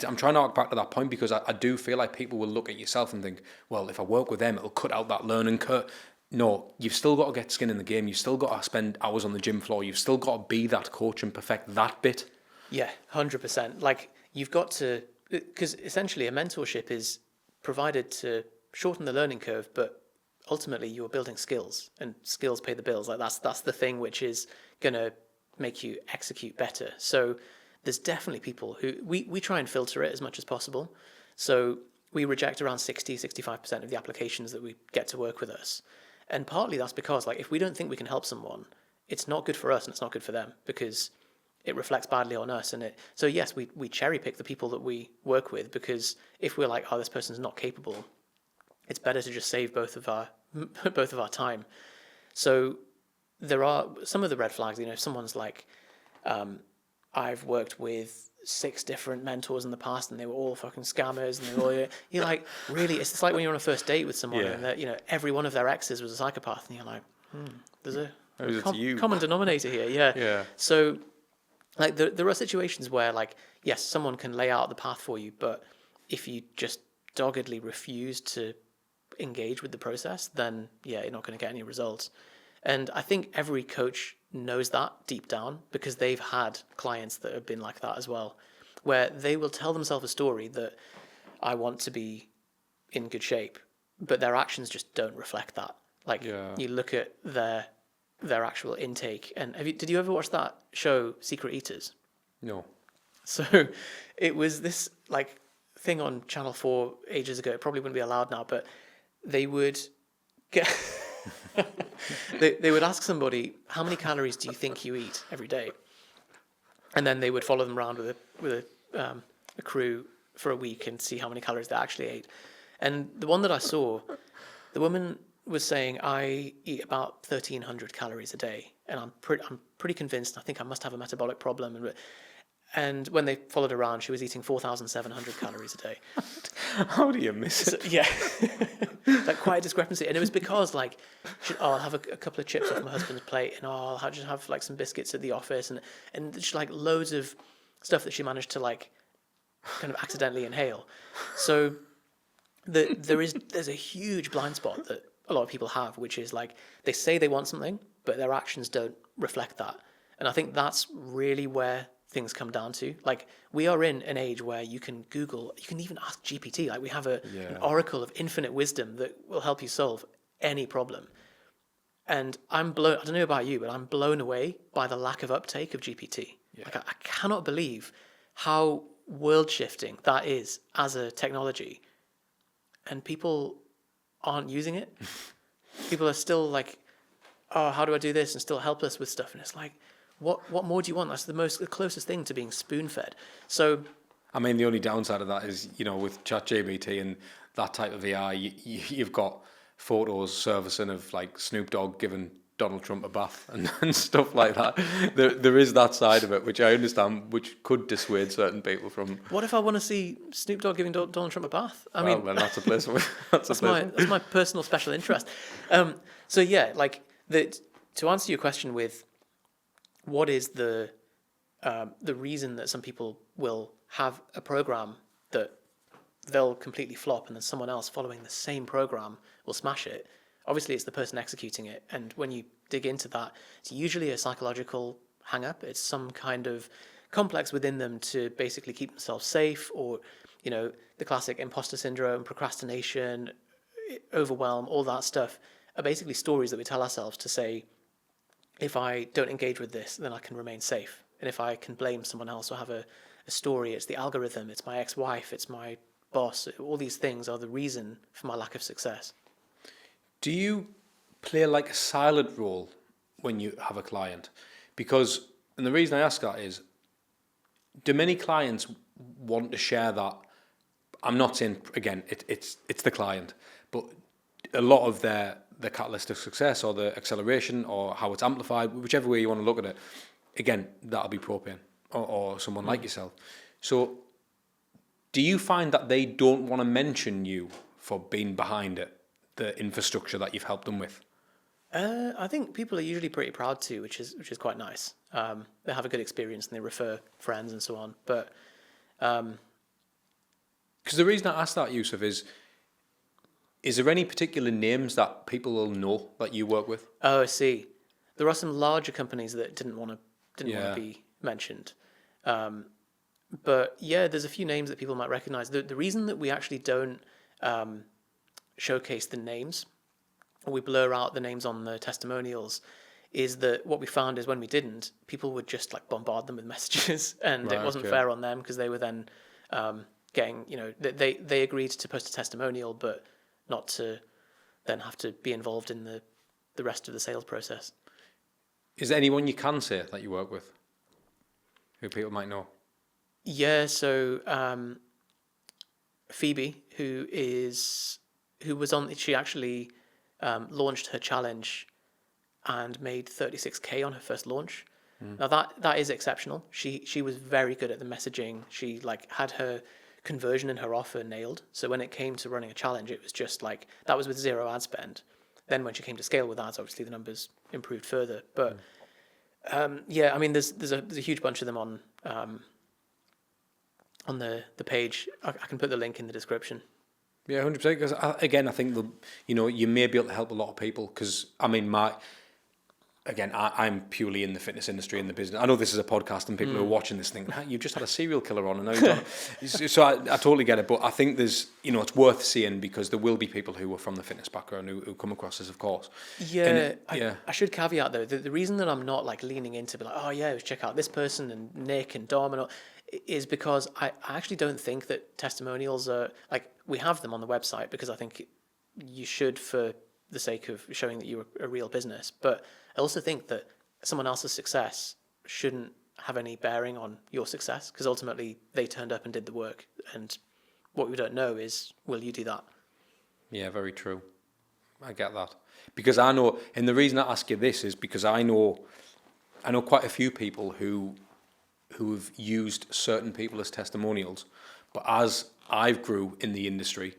I'm trying to arc back to that point, because I do feel like people will look at yourself and think, well, if I work with them, it'll cut out that learning curve. No, you've still got to get skin in the game. You've still got to spend hours on the gym floor. You've still got to be that coach and perfect that bit. Yeah, 100%. Like you've got to, because essentially a mentorship is provided to shorten the learning curve, but ultimately you're building skills, and skills pay the bills. Like that's the thing which is going to make you execute better. So there's definitely people who we try and filter it as much as possible. So we reject around 65% of the applications that we get to work with us. And partly that's because like if we don't think we can help someone, it's not good for us and it's not good for them, because it reflects badly on us. And so yes, we cherry pick the people that we work with, because if we're like, oh, this person's not capable, it's better to just save both of our time. So there are some of the red flags. You know, if someone's like, I've worked with 6 different mentors in the past and they were all fucking scammers, and they were all, you're like, really? It's just like when you're on a first date with someone and that, you know, every one of their exes was a psychopath, and you're like, there's a common denominator here. Yeah. So like there are situations where like, yes, someone can lay out the path for you, but if you just doggedly refuse to engage with the process, then yeah, you're not going to get any results. And I think every coach knows that deep down, because they've had clients that have been like that as well, where they will tell themselves a story that I want to be in good shape, but their actions just don't reflect that. Like you look at their actual intake, and did you ever watch that show Secret Eaters? No. So it was this like thing on Channel 4 ages ago. It probably wouldn't be allowed now, but they would get they would ask somebody, how many calories do you think you eat every day? And then they would follow them around with a a crew for a week and see how many calories they actually ate. And the one that I saw, the woman was saying, I eat about 1,300 calories a day, and I'm pretty convinced. I think I must have a metabolic problem. And when they followed her around, she was eating 4,700 calories a day. How do you miss it? So, yeah, like quite a discrepancy. And it was because like, I'll have a couple of chips off my husband's plate, and I'll just have like some biscuits at the office, and just like loads of stuff that she managed to like kind of accidentally inhale. So there's a huge blind spot that a lot of people have, which is like they say they want something, but their actions don't reflect that. And I think that's really where things come down to. Like, we are in an age where you can Google, you can even ask GPT. Like, we have an oracle of infinite wisdom that will help you solve any problem. And I'm blown, I don't know about you, but I'm blown away by the lack of uptake of GPT. Yeah. Like, I cannot believe how world-shifting that is as a technology. And people aren't using it. People are still like, oh, how do I do this? And still helpless with stuff. And it's like, what more do you want? That's the closest thing to being spoon-fed. So, I mean, the only downside of that is, you know, with ChatGPT and that type of AI, you've got photos surfacing of like Snoop Dogg giving Donald Trump a bath and stuff like that. There is that side of it, which I understand, which could dissuade certain people from. What if I want to see Snoop Dogg giving Donald Trump a bath? I mean, then that's a place. That's my personal special interest. So yeah, like to answer your question with, what is the reason that some people will have a program that they'll completely flop and then someone else following the same program will smash it? Obviously, it's the person executing it. And when you dig into that, it's usually a psychological hang-up. It's some kind of complex within them to basically keep themselves safe, or, you know, the classic imposter syndrome, procrastination, overwhelm, all that stuff are basically stories that we tell ourselves to say, if I don't engage with this, then I can remain safe. And if I can blame someone else or have a story, it's the algorithm, it's my ex-wife, it's my boss, all these things are the reason for my lack of success. Do you play like a silent role when you have a client? Because, and the reason I ask that is, do many clients want to share that? I'm not saying, again, it's the client, but a lot of the catalyst of success or the acceleration or how it's amplified, whichever way you want to look at it, again, that'll be Propane or someone like yourself. So do you find that they don't want to mention you for being behind it, the infrastructure that you've helped them with? I think people are usually pretty proud to, which is quite nice. They have a good experience and they refer friends and so on. But because the reason I asked that, Yusef, is there any particular names that people will know that you work with? Oh, I see. There are some larger companies that didn't want to be mentioned. But yeah, there's a few names that people might recognize. The reason that we actually don't showcase the names, or we blur out the names on the testimonials, is that what we found is when we didn't, people would just like bombard them with messages, and it wasn't fair on them, because they were then getting, you know, they agreed to post a testimonial, but not to then have to be involved in the rest of the sales process. Is there anyone you can say that you work with who people might know? Yeah, so Phoebe, she actually launched her challenge and made 36K on her first launch. Now that is exceptional. She was very good at the messaging. She like had her conversion in her offer nailed. So when it came to running a challenge, it was just like, that was with zero ad spend. Then when she came to scale with ads, obviously the numbers improved further. But yeah, I mean, there's a huge bunch of them on the page. I can put the link in the description. Yeah, 100%. Because again, I think you may be able to help a lot of people. Because I mean, I'm purely in the fitness industry, in the business. I know this is a podcast, and people who are watching this think, you've just had a serial killer on, and now you've done. So I totally get it. But I think there's, it's worth seeing, because there will be people who are from the fitness background who come across this, of course. Yeah, I should caveat though, the reason that I'm not like leaning into be like, oh yeah, check out this person and Nick and Dom and all, is because I actually don't think that testimonials are like, we have them on the website because I think you should, for the sake of showing that you're a real business. But I also think that someone else's success shouldn't have any bearing on your success, because ultimately they turned up and did the work. And what we don't know is, will you do that? Yeah, very true. I get that. Because I know, and the reason I ask you this is because I know quite a few people who've used certain people as testimonials, but as I've grew in the industry,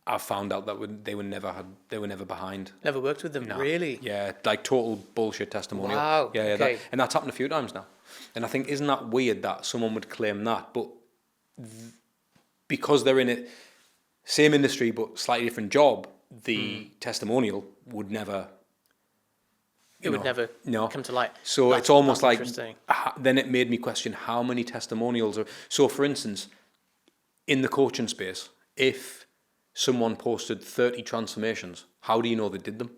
I've found out that they were never behind. Never worked with them, No. really? Yeah, like total bullshit testimonial. Wow. Yeah, Okay. and that's happened a few times now. And I think, isn't that weird that someone would claim that, but because they're in a same industry but slightly different job, the testimonial would never. It would never come to light. So it's almost like interesting. then it made me question how many testimonials are. So, for instance, in the coaching space, if someone posted 30 transformations, how do you know they did them?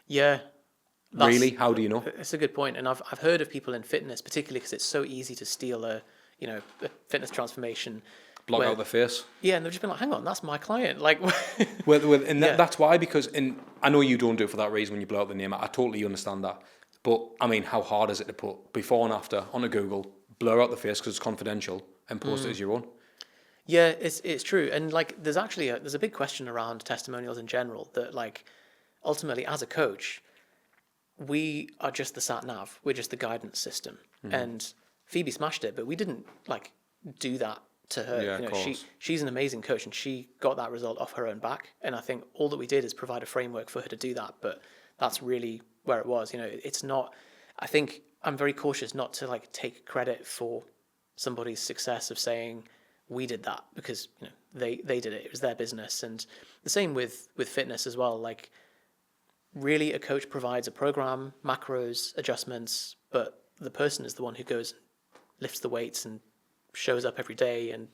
Yeah. Really? How do you know? It's a good point. And I've heard of people in fitness, particularly because it's so easy to steal a fitness transformation. Block out the face. Yeah, and they've just been like, hang on, that's my client. Like, And that's why, because I know you don't do it for that reason when you blow out the name. I totally understand that. But, I mean, how hard is it to put before and after on a Google, blur out the face because it's confidential, and post it as your own? Yeah, it's true. And, like, there's actually there's a big question around testimonials in general that, like, ultimately, as a coach, we are just the sat-nav. We're just the guidance system. And Phoebe smashed it, but we didn't, like, do that to her. Yeah, of course. She's an amazing coach, and she got that result off her own back. And I think all that we did is provide a framework for her to do that. But that's really where it was. It's not. I think I'm very cautious not to like take credit for somebody's success of saying we did that, because they did it. It was their business. And the same with fitness as well. Like, really, a coach provides a program, macros, adjustments, but the person is the one who goes, lifts the weights, and shows up every day. And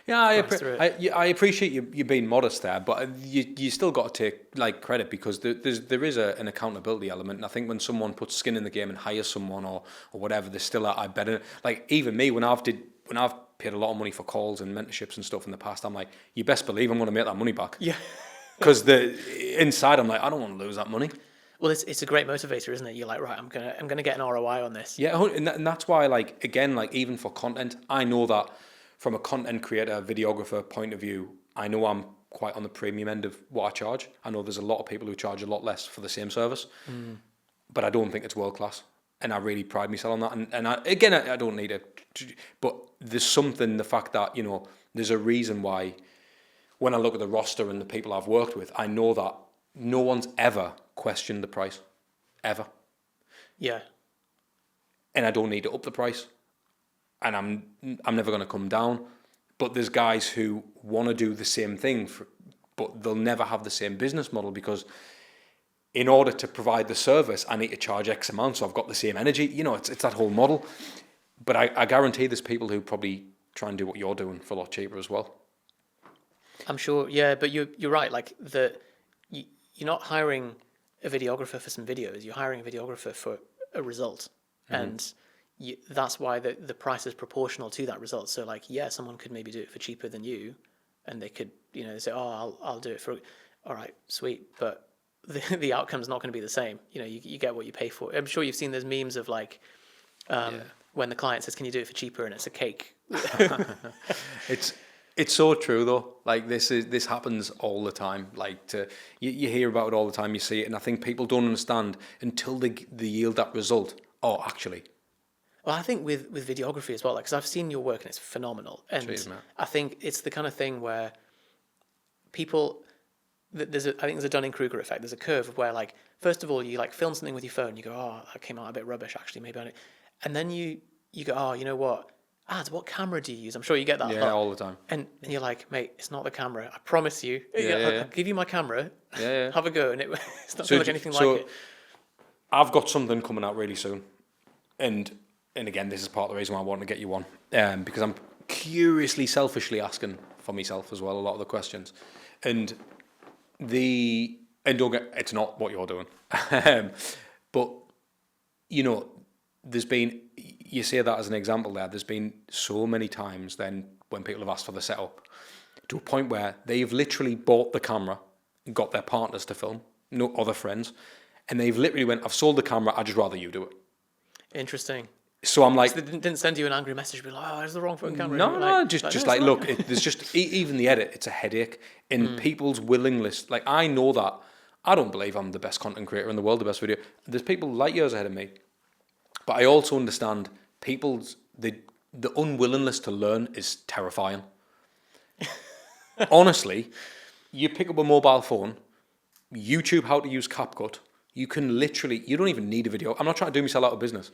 I appreciate you being modest there, but you still got to take like credit, because there is an accountability element. And I think when someone puts skin in the game and hires someone or whatever, there's still I better, like, even me when I've paid a lot of money for calls and mentorships and stuff in the past, I'm like, you best believe I'm going to make that money back. Yeah. Because inside I'm like, I don't want to lose that money. Well, it's a great motivator, isn't it? You're like, right, I'm gonna get an ROI on this. Yeah, and that's why, like, again, like, even for content, I know that from a content creator, videographer point of view, I know I'm quite on the premium end of what I charge. I know there's a lot of people who charge a lot less for the same service, but I don't think it's world class, and I really pride myself on that. And I don't need it, but there's something, the fact that there's a reason why. When I look at the roster and the people I've worked with, I know that no one's ever questioned the price, ever. Yeah. And I don't need to up the price, and I'm never going to come down. But there's guys who want to do the same thing, but they'll never have the same business model, because in order to provide the service, I need to charge X amount, so I've got the same energy. It's that whole model. But I guarantee there's people who probably try and do what you're doing for a lot cheaper as well. I'm sure, yeah, but you're right. Like, you're not hiring a videographer for some videos. You're hiring a videographer for a result, and that's why the price is proportional to that result. So, like, yeah, someone could maybe do it for cheaper than you, and they could, they say, oh, I'll do it for, all right, sweet, but the outcome's not going to be the same. You get what you pay for. I'm sure you've seen those memes of like, when the client says, "Can you do it for cheaper?" and it's a cake. It's so true though. Like, this happens all the time. Like, you hear about it all the time. You see it, and I think people don't understand until they yield that result. Oh, actually. Well, I think with videography as well, because I've seen your work and it's phenomenal. And I think it's the kind of thing where people, I think there's a Dunning-Kruger effect. There's a curve where, like, first of all, you like film something with your phone. You go, oh, that came out a bit rubbish. Actually, maybe I don't. And then you go, oh, you know what? What camera do you use? I'm sure you get that. Yeah, all the time. And you're like, mate, it's not the camera. I promise you. Yeah. I'll give you my camera. Yeah. Have a go, and it's not like anything like it. I've got something coming out really soon, and again, this is part of the reason why I want to get you on, because I'm curiously, selfishly asking for myself as well a lot of the questions, and don't get, it's not what you're doing, but there's been. You say that as an example there. There's been so many times then when people have asked for the setup to a point where they've literally bought the camera and got their partners to film, no other friends, and they've literally went, I've sold the camera, I'd just rather you do it. Interesting. So I'm like, So they didn't send you an angry message, be like, "Oh, it's the wrong phone camera." no, You're just "No, just it's like, all look, right." there's just even the edit, it's a headache. And people's willingness, like I know that I don't believe I'm the best content creator in the world, the best video. There's people light years ahead of me, but I also understand people's the unwillingness to learn is terrifying. Honestly, you pick up a mobile phone, YouTube how to use CapCut. You can literally, you don't even need a video. I'm not trying to do myself out of business.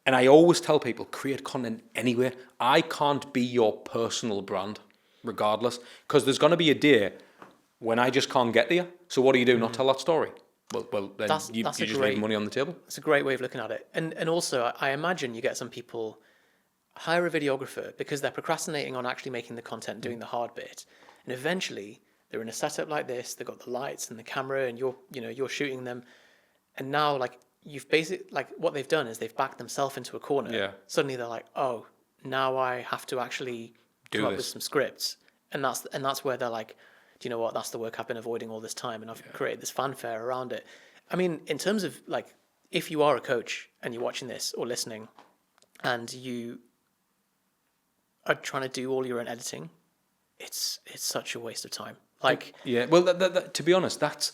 And I always tell people, create content anywhere. I can't be your personal brand, regardless, because there's going to be a day when I just can't get there. So what do you do? Not tell that story? Well, then you just leave money on the table. It's a great way of looking at it. And also, I imagine you get some people hire a videographer because they're procrastinating on actually making the content, doing the hard bit. And eventually, they're in a setup like this. They've got the lights and the camera, and you're shooting them. And now, like, you've basically, like, what they've done is they've backed themselves into a corner. Yeah. Suddenly they're like, oh, now I have to actually come up with some scripts. And that's where they're like, do you know what? That's the work I've been avoiding all this time, and I've created this fanfare around it. I mean, in terms of, like, if you are a coach and you're watching this or listening, and you are trying to do all your own editing, it's such a waste of time. Like, yeah, well, to be honest, that's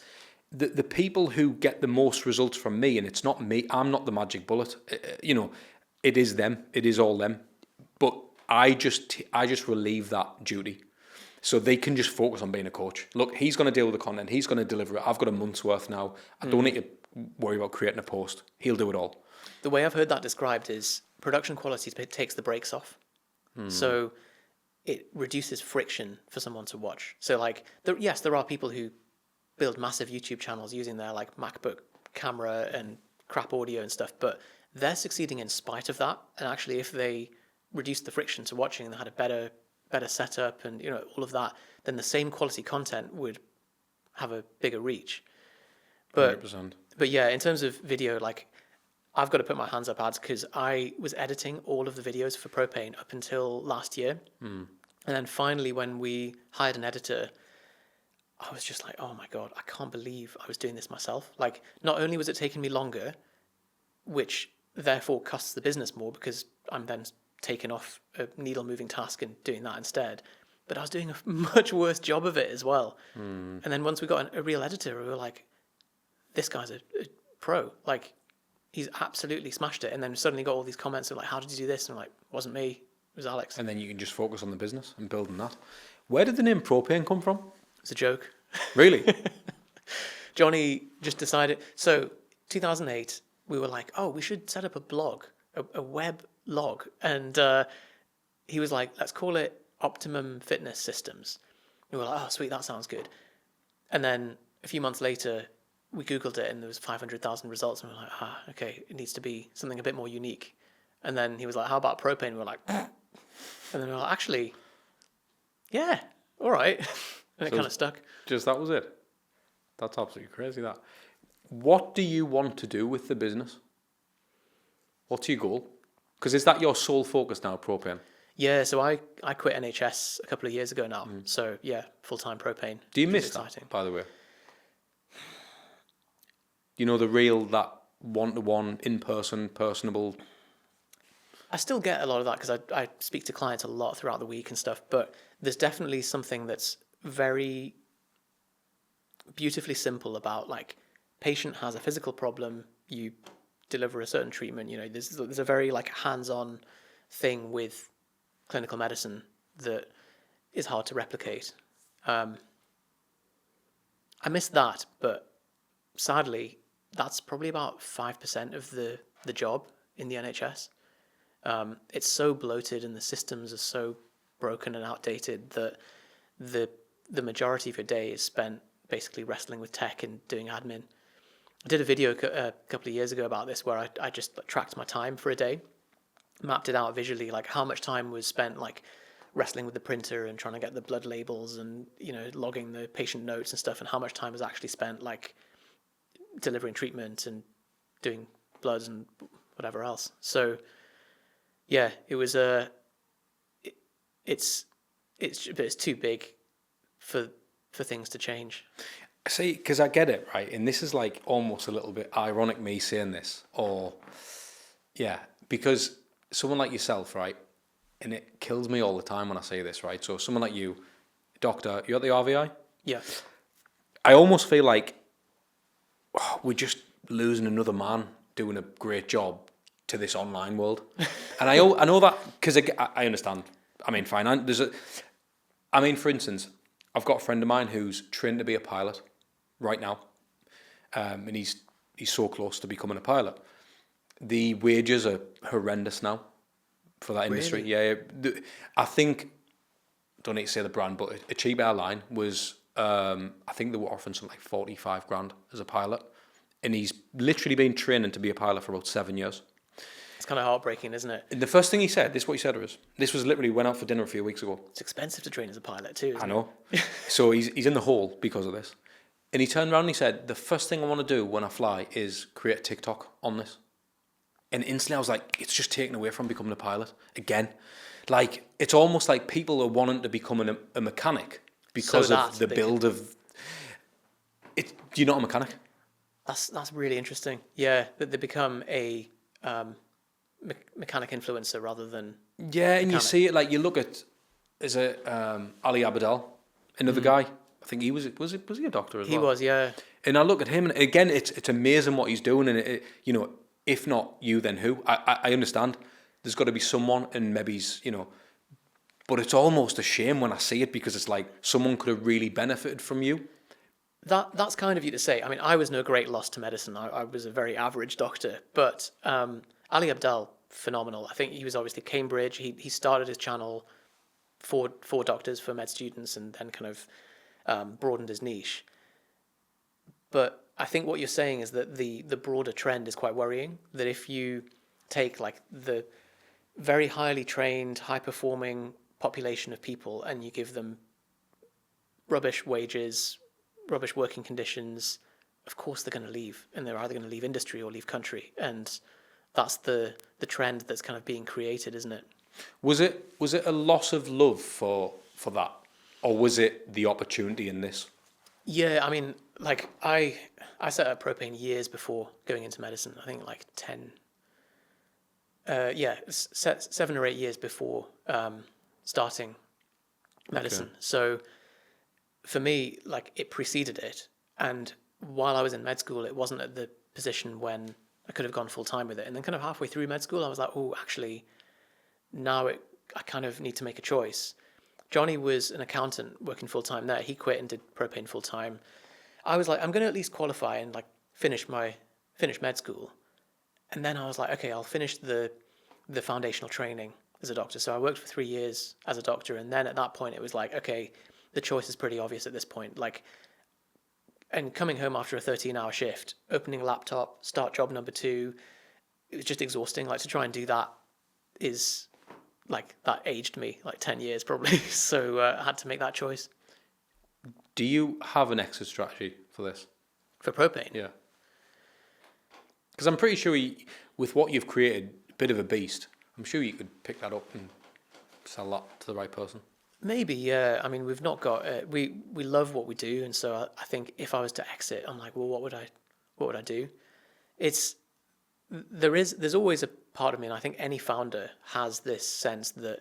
the people who get the most results from me, and it's not me. I'm not the magic bullet. It is them. It is all them. But I just relieve that duty, so they can just focus on being a coach. Look, he's going to deal with the content. He's going to deliver it. I've got a month's worth now. I don't need to worry about creating a post. He'll do it all. The way I've heard that described is production quality takes the brakes off. So it reduces friction for someone to watch. So, like, there are people who build massive YouTube channels using their, like, MacBook camera and crap audio and stuff, but they're succeeding in spite of that. And actually, if they reduced the friction to watching and they had a better setup and all of that, then the same quality content would have a bigger reach. But 100%. But yeah, in terms of video, like, I've got to put my hands up, ads, because I was editing all of the videos for Propane up until last year. And then finally, when we hired an editor, I was just like, oh my God, I can't believe I was doing this myself. Like, not only was it taking me longer, which therefore costs the business more because I'm then taking off a needle moving task and doing that instead, but I was doing a much worse job of it as well. And then once we got a real editor, we were like, this guy's a pro. Like, he's absolutely smashed it. And then suddenly got all these comments of like, how did you do this? And I'm like, it wasn't me, it was Alex. And then you can just focus on the business and building that. Where did the name Propane come from? It's a joke. Really? Jonny just decided. So 2008, we were like, oh, we should set up a blog, a web log. And he was like, let's call it Optimum Fitness Systems. We were like, oh, sweet, that sounds good. And then a few months later, we Googled it and there was 500,000 results. And we were like, okay, it needs to be something a bit more unique. And then he was like, how about propane? And we were like, and then we were like, actually, yeah, all right. And it kind of stuck. Just that was it. That's absolutely crazy, that. What do you want to do with the business? What's your goal? Because is that your sole focus now, Propane? Yeah, so I quit NHS a couple of years ago now. So yeah, full-time Propane. Do you miss that, by the way? You know, the real, that one-to-one, in-person, personable... I still get a lot of that because I speak to clients a lot throughout the week and stuff, but there's definitely something that's very beautifully simple about, like, patient has a physical problem, you deliver a certain treatment, there's a very, like, hands-on thing with clinical medicine that is hard to replicate. I miss that, but sadly, that's probably about 5% of the job in the NHS. It's so bloated and the systems are so broken and outdated that the majority of your day is spent basically wrestling with tech and doing admin. I did a video a couple of years ago about this where I just tracked my time for a day, mapped it out visually, like how much time was spent like wrestling with the printer and trying to get the blood labels and logging the patient notes and stuff, and how much time was actually spent like delivering treatment and doing bloods and whatever else. So yeah, it was it's too big for things to change. See, because I get it, right? And this is like almost a little bit ironic me saying this, or yeah, because someone like yourself, right? And it kills me all the time when I say this, right? So someone like you, doctor, you're at the RVI? Yeah. I almost feel like we're just losing another man doing a great job to this online world. And I know that because I understand. I mean, for instance, I've got a friend of mine who's trained to be a pilot right now. And he's so close to becoming a pilot. The wages are horrendous now for that industry. Really? Yeah, I think, don't need to say the brand, but a cheap airline was, I think they were offering something like 45 grand as a pilot. And he's literally been training to be a pilot for about 7 years. It's kind of heartbreaking, isn't it? And the first thing he said, this is what he said to us. This was literally, went out for dinner a few weeks ago. It's expensive to train as a pilot too, isn't I know. So he's in the hole because of this. And he turned around and he said, the first thing I want to do when I fly is create a TikTok on this. And instantly I was like, it's just taken away from becoming a pilot again. Like, it's almost like people are wanting to become a mechanic because of the build of it. You're not a mechanic. That's really interesting. Yeah, that they become a mechanic influencer rather than Yeah, and mechanic. you see it, like, you look at, is it Ali Abdel, another guy? I think he was he a doctor as well? He was, yeah. And I look at him, and again, it's amazing what he's doing. And it, you know, if not you, then who? I understand. There's got to be someone, and maybe he's, you know, but it's almost a shame when I see it because it's like someone could have really benefited from you. That's kind of you to say. I mean, I was no great loss to medicine. I was a very average doctor, but Ali Abdel, phenomenal. I think he was obviously Cambridge. He started his channel for doctors, for med students, and then kind of broadened his niche. But I think what you're saying is that the broader trend is quite worrying. That if you take like the very highly trained, high performing population of people and you give them rubbish wages, rubbish working conditions, of course they're going to leave, and they're either going to leave industry or leave country, and that's the trend that's kind of being created, isn't it? Was it a loss of love for that, or was it the opportunity in this? Yeah, I mean, like I set up Propane years before going into medicine. I think like 7 or 8 years before starting medicine. Okay. So for me, like it preceded it. And while I was in med school, it wasn't at the position when I could have gone full time with it. And then kind of halfway through med school, I was like, oh, actually, now I kind of need to make a choice. Jonny was an accountant working full time there. He quit and did Propane full time. I was like, I'm going to at least qualify and like finish med school. And then I was like, okay, I'll finish the foundational training as a doctor. So I worked for 3 years as a doctor. And then at that point, it was like, okay, the choice is pretty obvious at this point. Like, and coming home after a 13-hour shift, opening a laptop, start job number 2, it was just exhausting. Like to try and do that is like, that aged me like 10 years probably. So I had to make that choice. Do you have an exit strategy for this? For Propane? Yeah. Because I'm pretty sure with what you've created, a bit of a beast, I'm sure you could pick that up and sell that to the right person. Maybe, yeah. I mean, we've not got we love what we do, and so I think if I was to exit, I'm like, well, what would I do? There's always a part of me, and I think any founder has this sense that,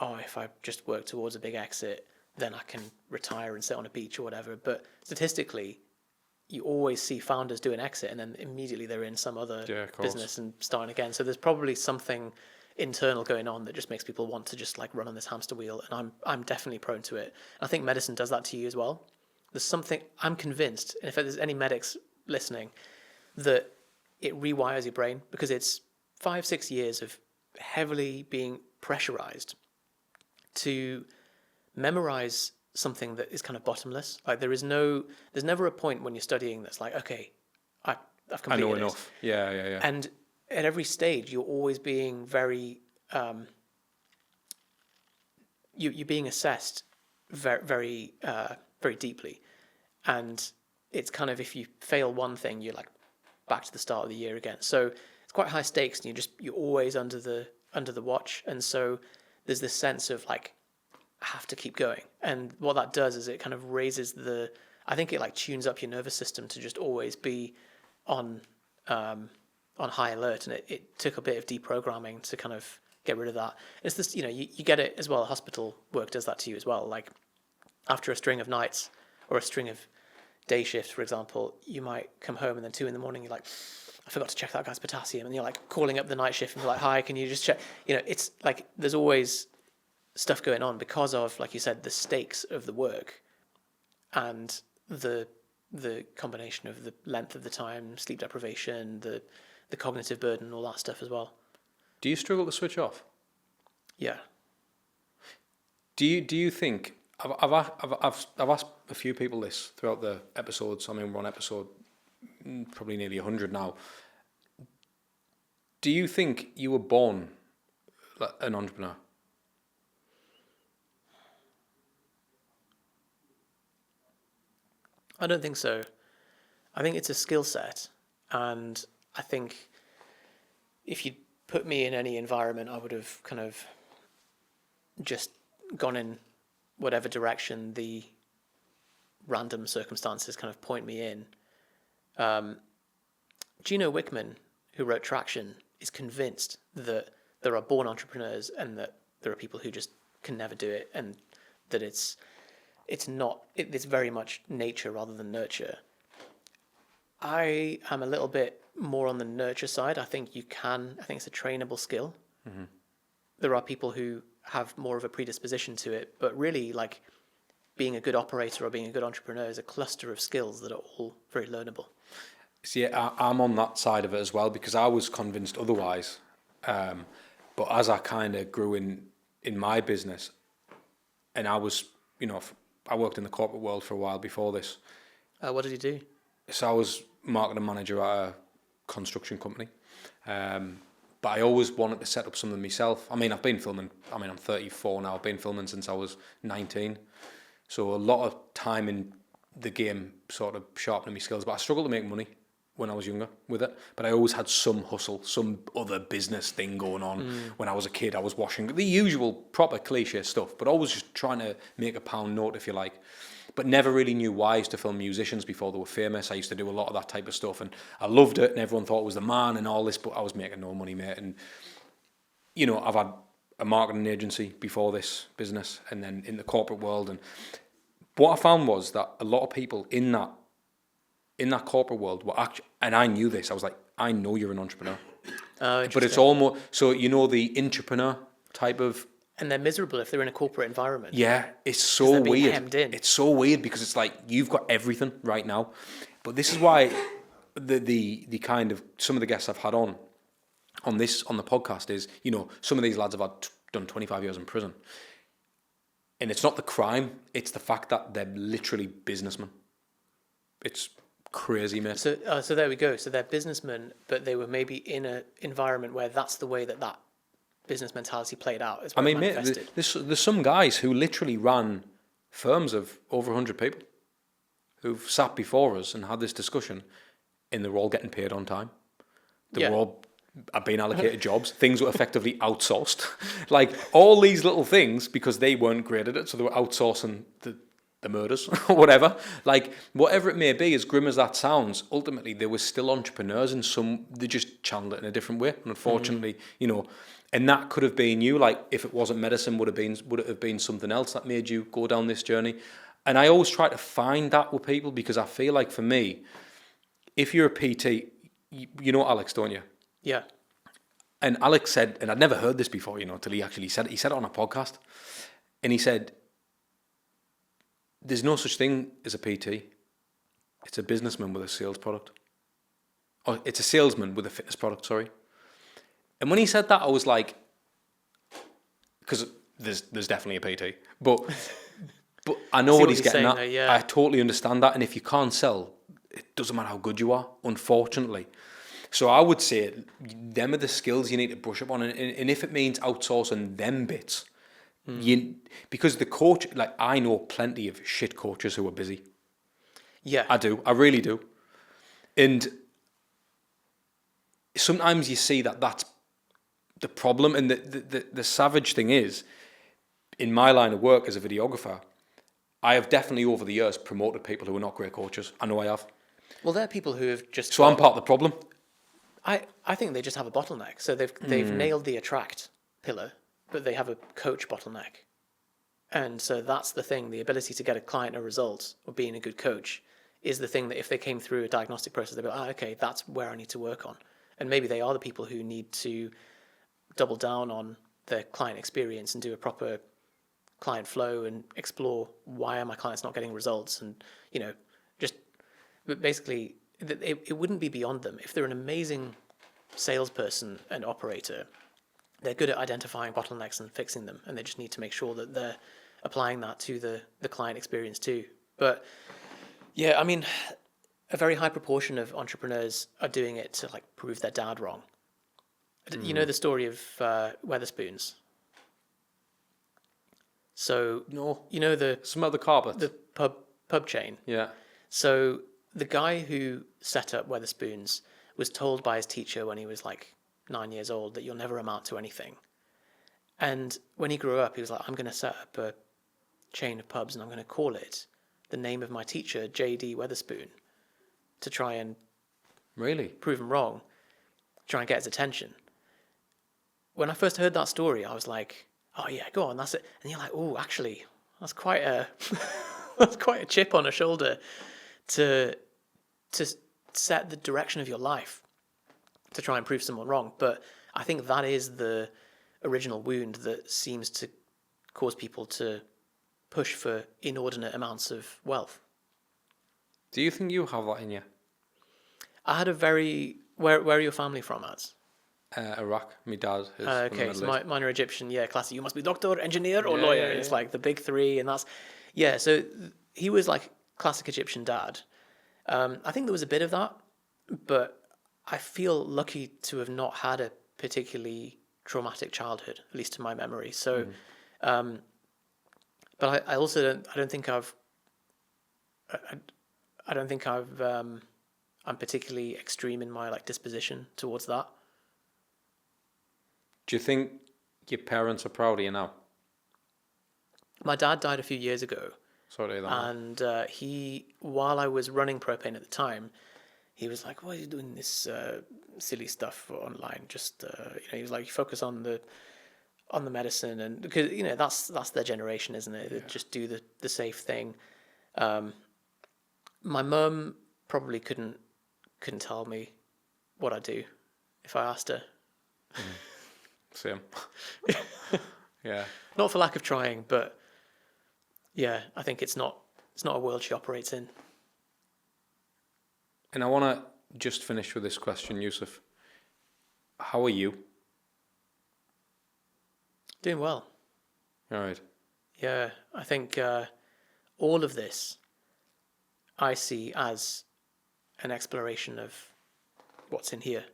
oh, if I just work towards a big exit, then I can retire and sit on a beach or whatever. But statistically, you always see founders do an exit and then immediately they're in some other business and starting again. So there's probably something internal going on that just makes people want to just like run on this hamster wheel. And I'm definitely prone to it. I think medicine does that to you as well. There's something, I'm convinced, and if there's any medics listening, that it rewires your brain because it's 5-6 years of heavily being pressurized to memorize something that is kind of bottomless. Like there's never a point when you're studying that's like, okay, I've completed I know enough. Yeah. And at every stage, you're always being very, you're being assessed very, very deeply. And it's kind of, if you fail one thing, you're like back to the start of the year again. So it's quite high stakes, and you're always under the watch. And so there's this sense of like, I have to keep going. And what that does is it kind of raises I think it like tunes up your nervous system to just always be on on high alert, and it took a bit of deprogramming to kind of get rid of that. It's this, you get it as well. Hospital work does that to you as well. Like after a string of nights or a string of day shifts, for example, you might come home and then 2 a.m, you're like, I forgot to check that guy's potassium, and you're like calling up the night shift and you're like, hi, can you just check? It's like there's always stuff going on because of, like you said, the stakes of the work and the combination of the length of the time, sleep deprivation, the cognitive burden, all that stuff as well. Do you struggle to switch off? Yeah. Do you think I've asked a few people this throughout the episodes. I mean, we're on episode probably nearly 100 now. Do you think you were born an entrepreneur? I don't think so. I think it's a skill set, and I think if you put me in any environment, I would have kind of just gone in whatever direction the random circumstances kind of point me in. Gino Wickman, who wrote Traction, is convinced that there are born entrepreneurs and that there are people who just can never do it, and that it's very much nature rather than nurture. I am a little bit more on the nurture side. I think it's a trainable skill. Mm-hmm. There are people who have more of a predisposition to it, but really, like, being a good operator or being a good entrepreneur is a cluster of skills that are all very learnable. See, I'm on that side of it as well, because I was convinced otherwise. But as I kind of grew in my business, and I was, I worked in the corporate world for a while before this. What did you do? So I was marketing manager at a construction company. But I always wanted to set up something myself. I mean, I'm 34 now. I've been filming since I was 19. So a lot of time in the game sort of sharpening my skills. But I struggled to make money when I was younger with it. But I always had some hustle, some other business thing going on. When I was a kid, I was washing the usual proper cliche stuff, but always just trying to make a pound note, if you like. But never really knew why I used to film musicians before they were famous. I used to do a lot of that type of stuff, and I loved it, and everyone thought I was the man and all this, but I was making no money, mate. And, I've had a marketing agency before this business, and then in the corporate world. And what I found was that a lot of people in that corporate world were actually, and I knew this, I was like, I know you're an entrepreneur. But it's almost, so the entrepreneur type of... And they're miserable if they're in a corporate environment. Yeah, it's so weird. Hemmed in. It's so weird because it's like you've got everything right now. But this is why the kind of some of the guests I've had on the podcast is, some of these lads have done 25 years in prison. And it's not the crime, it's the fact that they're literally businessmen. It's crazy, mate. So there we go. So they're businessmen, but they were maybe in an environment where that's the way that business mentality played out. I mean, mate, there's some guys who literally ran firms of over 100 people who've sat before us and had this discussion, and they're all getting paid on time. They were all being allocated jobs. Things were effectively outsourced. Like, all these little things, because they weren't great at it, so they were outsourcing the murders or whatever. Like, whatever it may be, as grim as that sounds, ultimately they were still entrepreneurs, and they just channeled it in a different way. And unfortunately, and that could have been you. Like, if it wasn't medicine, would it have been something else that made you go down this journey? And I always try to find that with people, because I feel like, for me, if you're a PT, you know Alex, don't you? Yeah. And Alex said, and I'd never heard this before, till he actually said it. He said it on a podcast, and he said, there's no such thing as a PT. It's a businessman with a sales product. Or it's a salesman with a fitness product, sorry. And when he said that, I was like, because there's definitely a PT, but I know what he's getting at. I totally understand that. And if you can't sell, it doesn't matter how good you are, unfortunately. So I would say them are the skills you need to brush up on. And if it means outsourcing them bits, because the coach, like, I know plenty of shit coaches who are busy. Yeah. I do. I really do. And sometimes you see that's the problem. And the savage thing is, in my line of work as a videographer, I have definitely over the years promoted people who are not great coaches. I know I have. Well, there are people who have just... So I'm part of the problem. I think they just have a bottleneck. So they've nailed the attract pillar, but they have a coach bottleneck. And so that's the thing, the ability to get a client a result or being a good coach is the thing that if they came through a diagnostic process, they'd be like, okay, that's where I need to work on. And maybe they are the people who need to double down on their client experience and do a proper client flow and explore why are my clients not getting results, and but basically it wouldn't be beyond them. If they're an amazing salesperson and operator, they're good at identifying bottlenecks and fixing them, and they just need to make sure that they're applying that to the client experience too. But yeah, I mean, a very high proportion of entrepreneurs are doing it to like prove their dad wrong. You know the story of Weatherspoons? So No. you know the Smell the carpet. the pub chain. Yeah. So the guy who set up Weatherspoons was told by his teacher when he was like 9 years old that you'll never amount to anything. And when he grew up, he was like, I'm going to set up a chain of pubs and I'm going to call it the name of my teacher, J.D. Weatherspoon, to try and Really? prove him wrong, try and get his attention. When I first heard that story, I was like, oh yeah, go on, that's it. And you're like, oh, actually, that's quite a that's quite a chip on a shoulder to set the direction of your life to try and prove someone wrong. But I think that is the original wound that seems to cause people to push for inordinate amounts of wealth. Do you think you have that in you? I had a very... Where are your family from, Az? Iraq. My dad is from the Okay, Middle so East. mine are Egyptian. Yeah, classic. You must be doctor, engineer, or Yeah, lawyer. yeah, It's yeah. like the big three, and that's... Yeah, so he was like classic Egyptian dad. I think there was a bit of that, but I feel lucky to have not had a particularly traumatic childhood, at least to my memory. So, but I also don't think I've I'm particularly extreme in my like disposition towards that. Do you think your parents are proud of you now? My dad died a few years ago, Sorry to hear that. and while I was running Propane at the time, he was like, "Why are you doing this silly stuff online? Just he was like, focus on the medicine," and because that's their generation, isn't it? They just do the safe thing. My mum probably couldn't tell me what I do if I asked her. Same. Yeah. Not for lack of trying, but yeah, I think it's not a world she operates in. And I want to just finish with this question, Yusef. How are you? Doing well. All right. Yeah, I think all of this I see as an exploration of what's in here.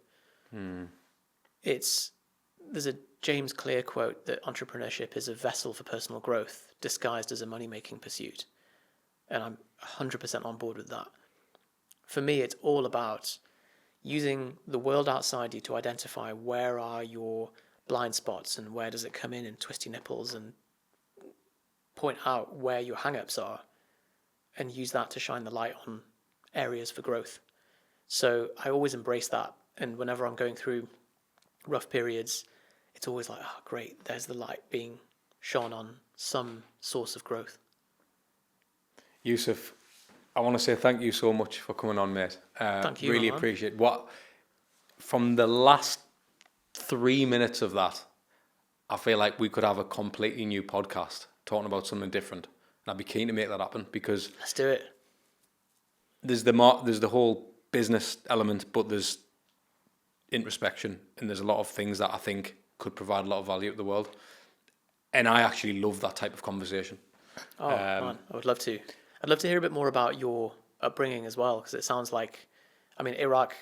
There's a James Clear quote that entrepreneurship is a vessel for personal growth disguised as a money-making pursuit. And I'm 100% on board with that. For me, it's all about using the world outside you to identify where are your blind spots and where does it come in and twisty nipples, and point out where your hang-ups are and use that to shine the light on areas for growth. So I always embrace that. And whenever I'm going through rough periods, it's always like, oh, great, there's the light being shone on some source of growth. Yusef, I want to say thank you so much for coming on, mate. Thank you, Really man. appreciate what. From the last 3 minutes of that, I feel like we could have a completely new podcast talking about something different. And I'd be keen to make that happen, because Let's do it. there's the whole business element, but there's introspection, and there's a lot of things that I think could provide a lot of value to the world. And I actually love that type of conversation. Oh, man, I would love to. I'd love to hear a bit more about your upbringing as well, because it sounds like, I mean, Iraq,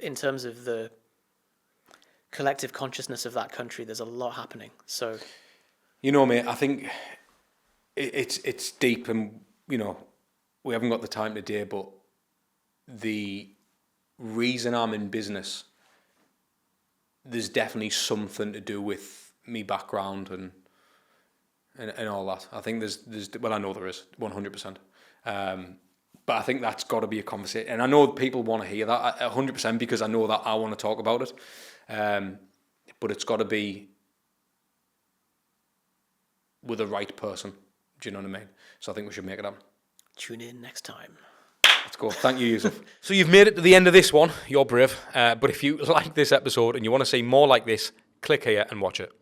in terms of the collective consciousness of that country, there's a lot happening. So, Mate, I think it's deep, and, we haven't got the time today, but the reason I'm in business, there's definitely something to do with me background and all that. I think there's well, I know there is 100%. But I think that's got to be a conversation. And I know people want to hear that 100% because I know that I want to talk about it. But it's got to be with the right person. Do you know what I mean? So I think we should make it happen. Tune in next time. Let's go. Thank you, Yusef. So you've made it to the end of this one. You're brave. But if you like this episode and you want to see more like this, click here and watch it.